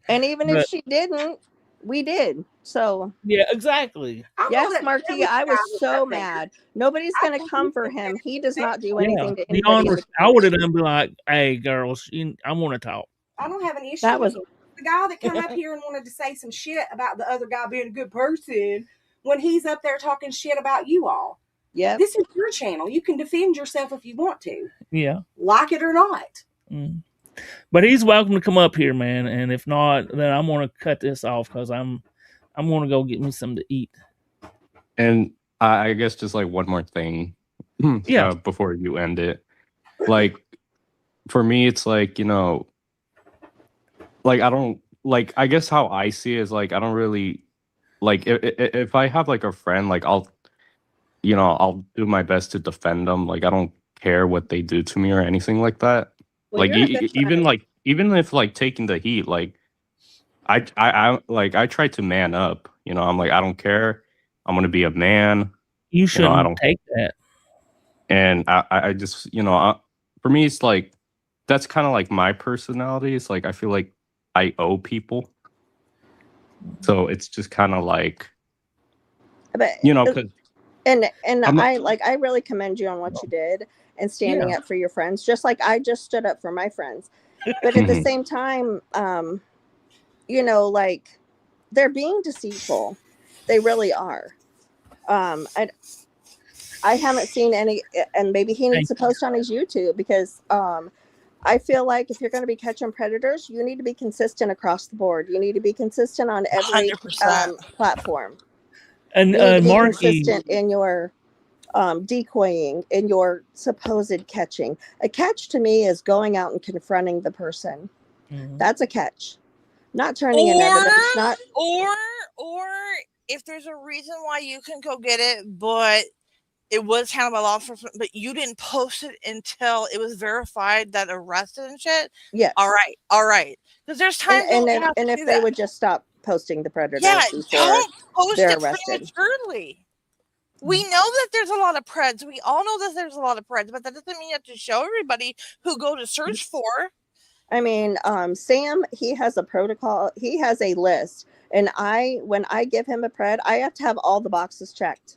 And even But- if she didn't, we did. So yeah, exactly. yes, Marquis, I was so mad. Nobody's gonna come for him. He does not do anything to The anybody. honor, I would have done be like, "Hey, girls, I want to talk." I don't have an issue. That was with the guy that come up here and wanted to say some shit about the other guy being a good person when he's up there talking shit about you all. Yeah. This is your channel. You can defend yourself if you want to. Yeah. Like it or not. Mm. But he's welcome to come up here, man. And if not, then I'm going to cut this off because I'm going to go get me something to eat. And I guess just like one more thing, before you end it, like for me, it's like, you know, like I don't like. I guess how I see it is like I don't really like if I have like a friend, like I'll do my best to defend them. Like I don't care what they do to me or anything like that. Well, like you're a good even friend. even if like taking the heat, like I try to man up. You know, I'm like I don't care. I'm gonna be a man. You shouldn't I don't take that. And I just for me it's like that's kind of like my personality. It's like I feel like I owe people. So it's just kind of like, But because and I'm I really commend you on what you did and standing up for your friends, just like I just stood up for my friends. But at the same time, like they're being deceitful. They really are. I haven't seen any, and maybe he needs to post on his YouTube because I feel like if you're going to be catching predators, you need to be consistent across the board. You need to be consistent on every platform. And you need to be Marky, consistent in your decoying, in your supposed catching. A catch to me is going out and confronting the person. Mm-hmm. That's a catch. Not turning in evidence. Not or if there's a reason why you can go get it, but it was handled by law enforcement, but you didn't post it until it was verified that arrested and shit. Yes. All right. Because there's times and if they would just stop posting the predators before don't post they're it arrested. prematurely. We know that there's a lot of preds. We all know that there's a lot of preds, but that doesn't mean you have to show everybody who go to search for. I mean, Sam, he has a protocol. He has a list. And when I give him a pred, I have to have all the boxes checked.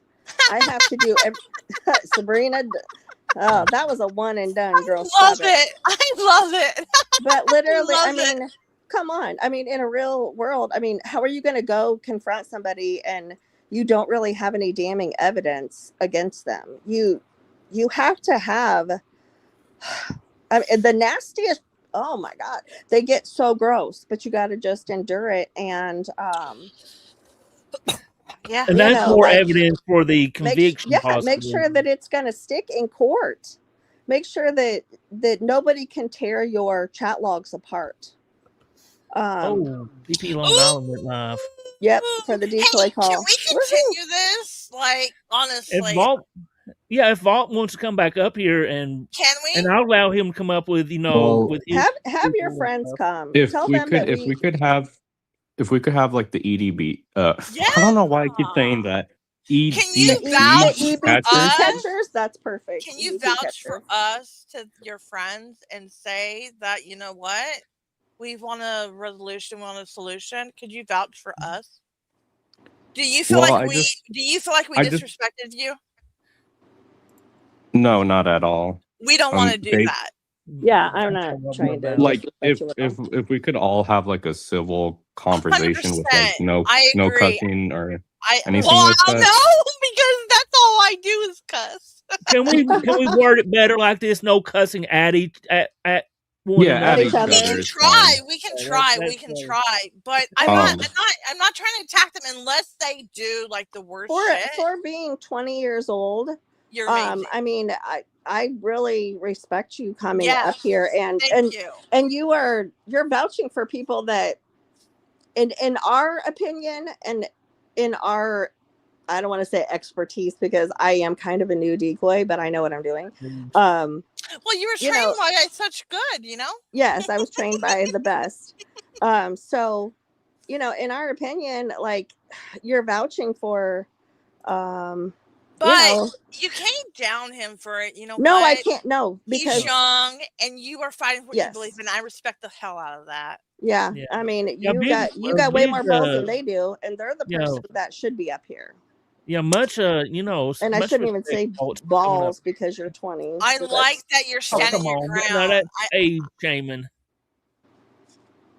I have to do Sabrina. Oh, that was a one and done, girl. I love it. But literally, I mean, come on. I mean, in a real world, I mean, how are you going to go confront somebody and you don't really have any damning evidence against them? You have to have the nastiest. Oh my God, they get so gross, but you got to just endure it and and that's more evidence for the conviction. Make sure that it's going to stick in court. Make sure that nobody can tear your chat logs apart. PP Long Island went live. Yep, for the decoy call. Can we continue this? Like, honestly. If Vault wants to come back up here and can we? And I'll allow him to come up with, with his have your friends come. If we could have like the EDB. I don't know why I keep saying that. Can you vouch for catchers? That's perfect. Can you vouch for us to your friends and say that, you know what? We want a resolution, we want a solution. Could you vouch for us? Do you feel like we disrespected you? No, not at all. We don't want to do that. Yeah, I'm not trying to. Like if we could all have like a civil conversation 100%. With like no cussing or anything like that. No, because that's all I do is cuss. Can we word it better like this? No cussing at one Yeah, another. at Each each other. We other can is try. fine. We can Yeah, try. that's We can right. try. But I'm not. Um, I'm not trying to attack them unless they do like the worst For shit. being 20 years old, You're amazing. I mean, I really respect you coming Yes. up here, Thank you. and you're vouching for people that in our opinion and in our, I don't want to say expertise because I am kind of a new decoy, but I know what I'm doing. Well, you were You trained know, by such good, you know? yes, I was trained by the best. So, you know, in our opinion, like you're vouching for, you But know, you can't down him for it. You know no, I what? can't. No, He's because young and you are fighting for what you believe yes, in. I respect the hell out of that. yeah. Yeah. I mean, Yeah, you got way more balls than they do, and they're the you person know, that should be up here. yeah, much you know, And I much shouldn't even respect say folks for coming up. balls because you're 20. I So like that's that you're Oh, standing come your on. No, ground. that's age shaming.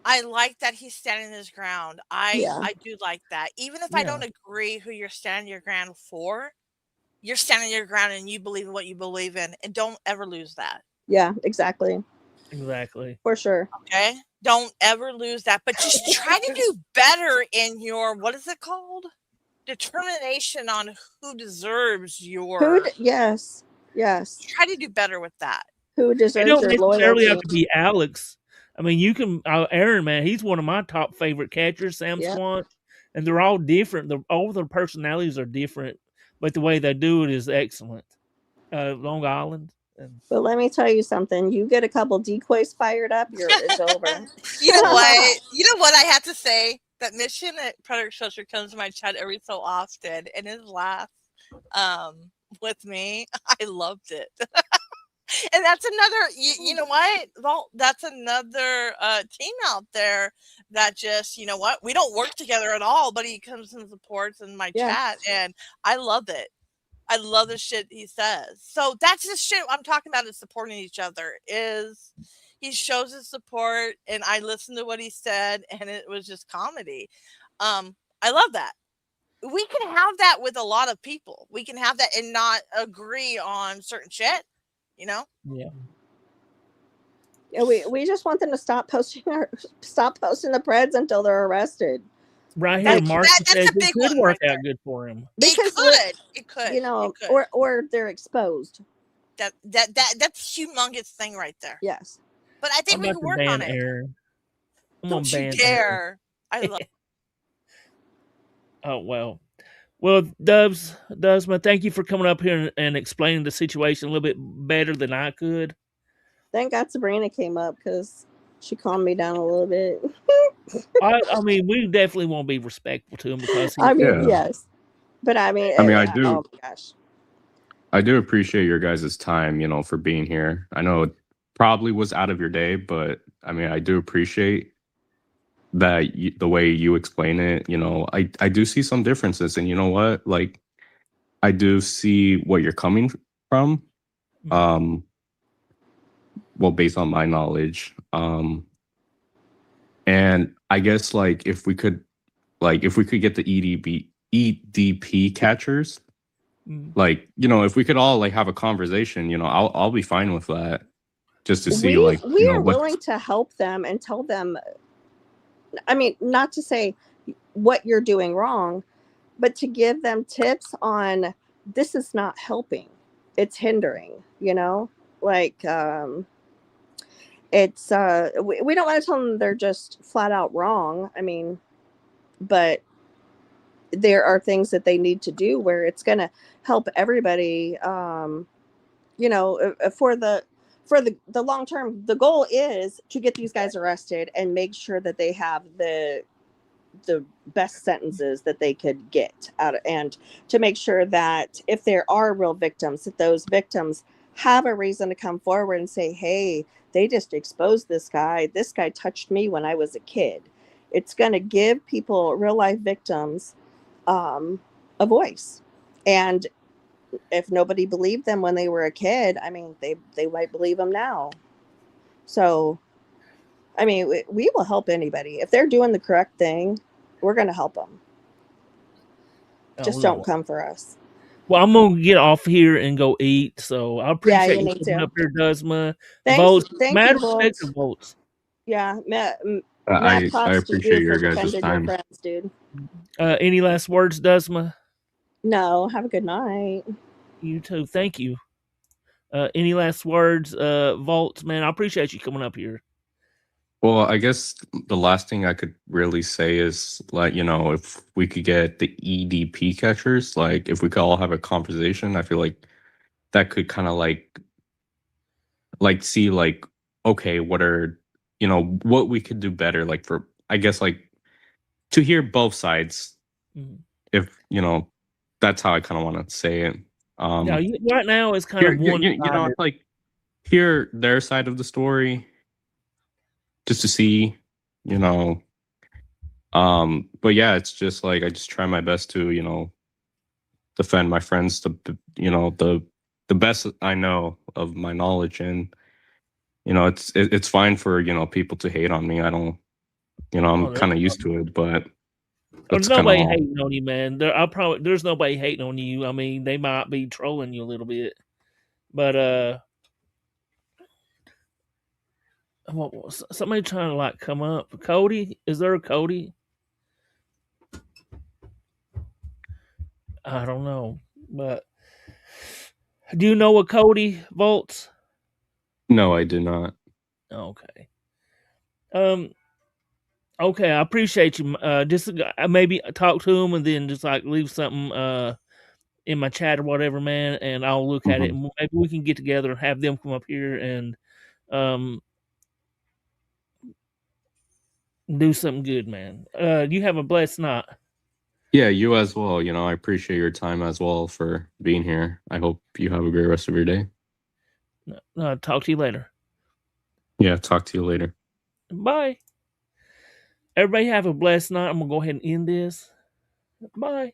I like that he's standing his ground. yeah, I do like that. Even if I Yeah. don't agree who you're standing your ground for, you're standing your ground and you believe in what you believe in, and don't ever lose that. yeah, exactly, Exactly. for sure. Okay? Don't ever lose that, but just try to do better in your, what is it called? Determination on who deserves your. Yes, yes. Try to do better with that. Who It deserves don't your necessarily have loyalty? to be Alex. I mean, you can Aaron, man, he's one of my top favorite catchers, Sam Yep. Swan, and they're all different. All their personalities are different, but the way they do it is excellent. Long Island. And But let me tell you something. You get a couple decoys fired up, it's over. You know what? You know what I have to say? That Mission at Predator Shelter comes to my chat every so often, and his laugh with me, I loved it. And that's another, you know what? Well, that's another team out there that just, you know what? We don't work together at all, but he comes and supports in my Yeah. chat, and I love it. I love the shit he says. So that's the shit I'm talking about, is supporting each other. Is he shows his support, and I listened to what he said, and it was just comedy. I love that. We can have that with a lot of people. We can have that and not agree on certain shit, you know? yeah. Yeah, we just want them to stop posting the Preds until they're arrested. Right here, Like, Marcy that's says a it big could one work right there. out good for him. Because It could. you know, It could. or they're exposed. That's a humongous thing right there. Yes. But I I'm think we about can to work ban on it. Aaron. I'm Don't gonna you ban Aaron. dare. I love Oh well. Well, Dubsman, thank you for coming up here and explaining the situation a little bit better than I could. Thank God Sabrina came up because she calmed me down a little bit. I mean, we definitely want to be respectful to him because I mean, Yeah. yes. But I mean, I mean, I oh do my gosh. I do appreciate your guys' time, for being here. I know it probably was out of your day, but I mean, I do appreciate that the way you explain it. I do see some differences, and you know what? Like, I do see what you're coming from. Um, well, based on my knowledge. And I guess if we could get the EDP catchers, if we could all have a conversation, I'll be fine with that. Just to see We are what. willing to help them and tell them, I mean, not to say what you're doing wrong, but to give them tips on this is not helping. It's hindering, it's we don't want to tell them they're just flat out wrong. I mean, but there are things that they need to do where it's going to help everybody, for the long term. The goal is to get these guys arrested and make sure that they have the best sentences that they could get out of, and to make sure that if there are real victims, that those victims have a reason to come forward and say, hey, they just exposed this guy touched me when I was a kid. It's going to give people, real life victims, a voice. And if nobody believed them when they were a kid, I mean, they might believe them now. So I mean, we will help anybody. If they're doing the correct thing, we're going to help them. Just don't come for us. Well, I'm gonna get off here and go eat. So I Yeah, appreciate you you need coming to. up here, Dusma. Thanks. Volts, Thank mad you, respect to Volts. Volts. Yeah, Matt, I props to appreciate you for your guys' defending your time. friends, dude. Any last words, Dusma? No, have a good night. You too. Thank you. Any last words, Volts? Man, I appreciate you coming up here. Well, I guess the last thing I could really say is like, if we could get the EDP catchers, like if we could all have a conversation, I feel like that could kind of like see like, okay, what are, what we could do better, like for, I guess like to hear both sides, Mhm. if, that's how I kind of want to say it. Yeah, right now it's kind Hear, of one it's like hear their side of the story just to see, you know, but yeah, it's just like I just try my best to defend my friends the best I know of my knowledge. And it's fine for people to hate on me. I don't, I'm Oh, kind of used to it, but there's that's kind of nobody all. hating on you, man. There's nobody hating on you. I mean, they might be trolling you a little bit, but somebody trying to like come up. Cody, is there a Cody? I don't know, but do you know a Cody Volts? No, I did not. Okay. Okay, I appreciate you. Just maybe talk to him and then just like leave something in my chat or whatever, man, and I'll look at it Mhm. and maybe we can get together and have them come up here and um do something good, man. You have a blessed night. Yeah, you as well. I appreciate your time as well for being here. I hope you have a great rest of your day. Talk to you later. Yeah, talk to you later. Bye. Everybody have a blessed night. I'm gonna go ahead and end this. Bye.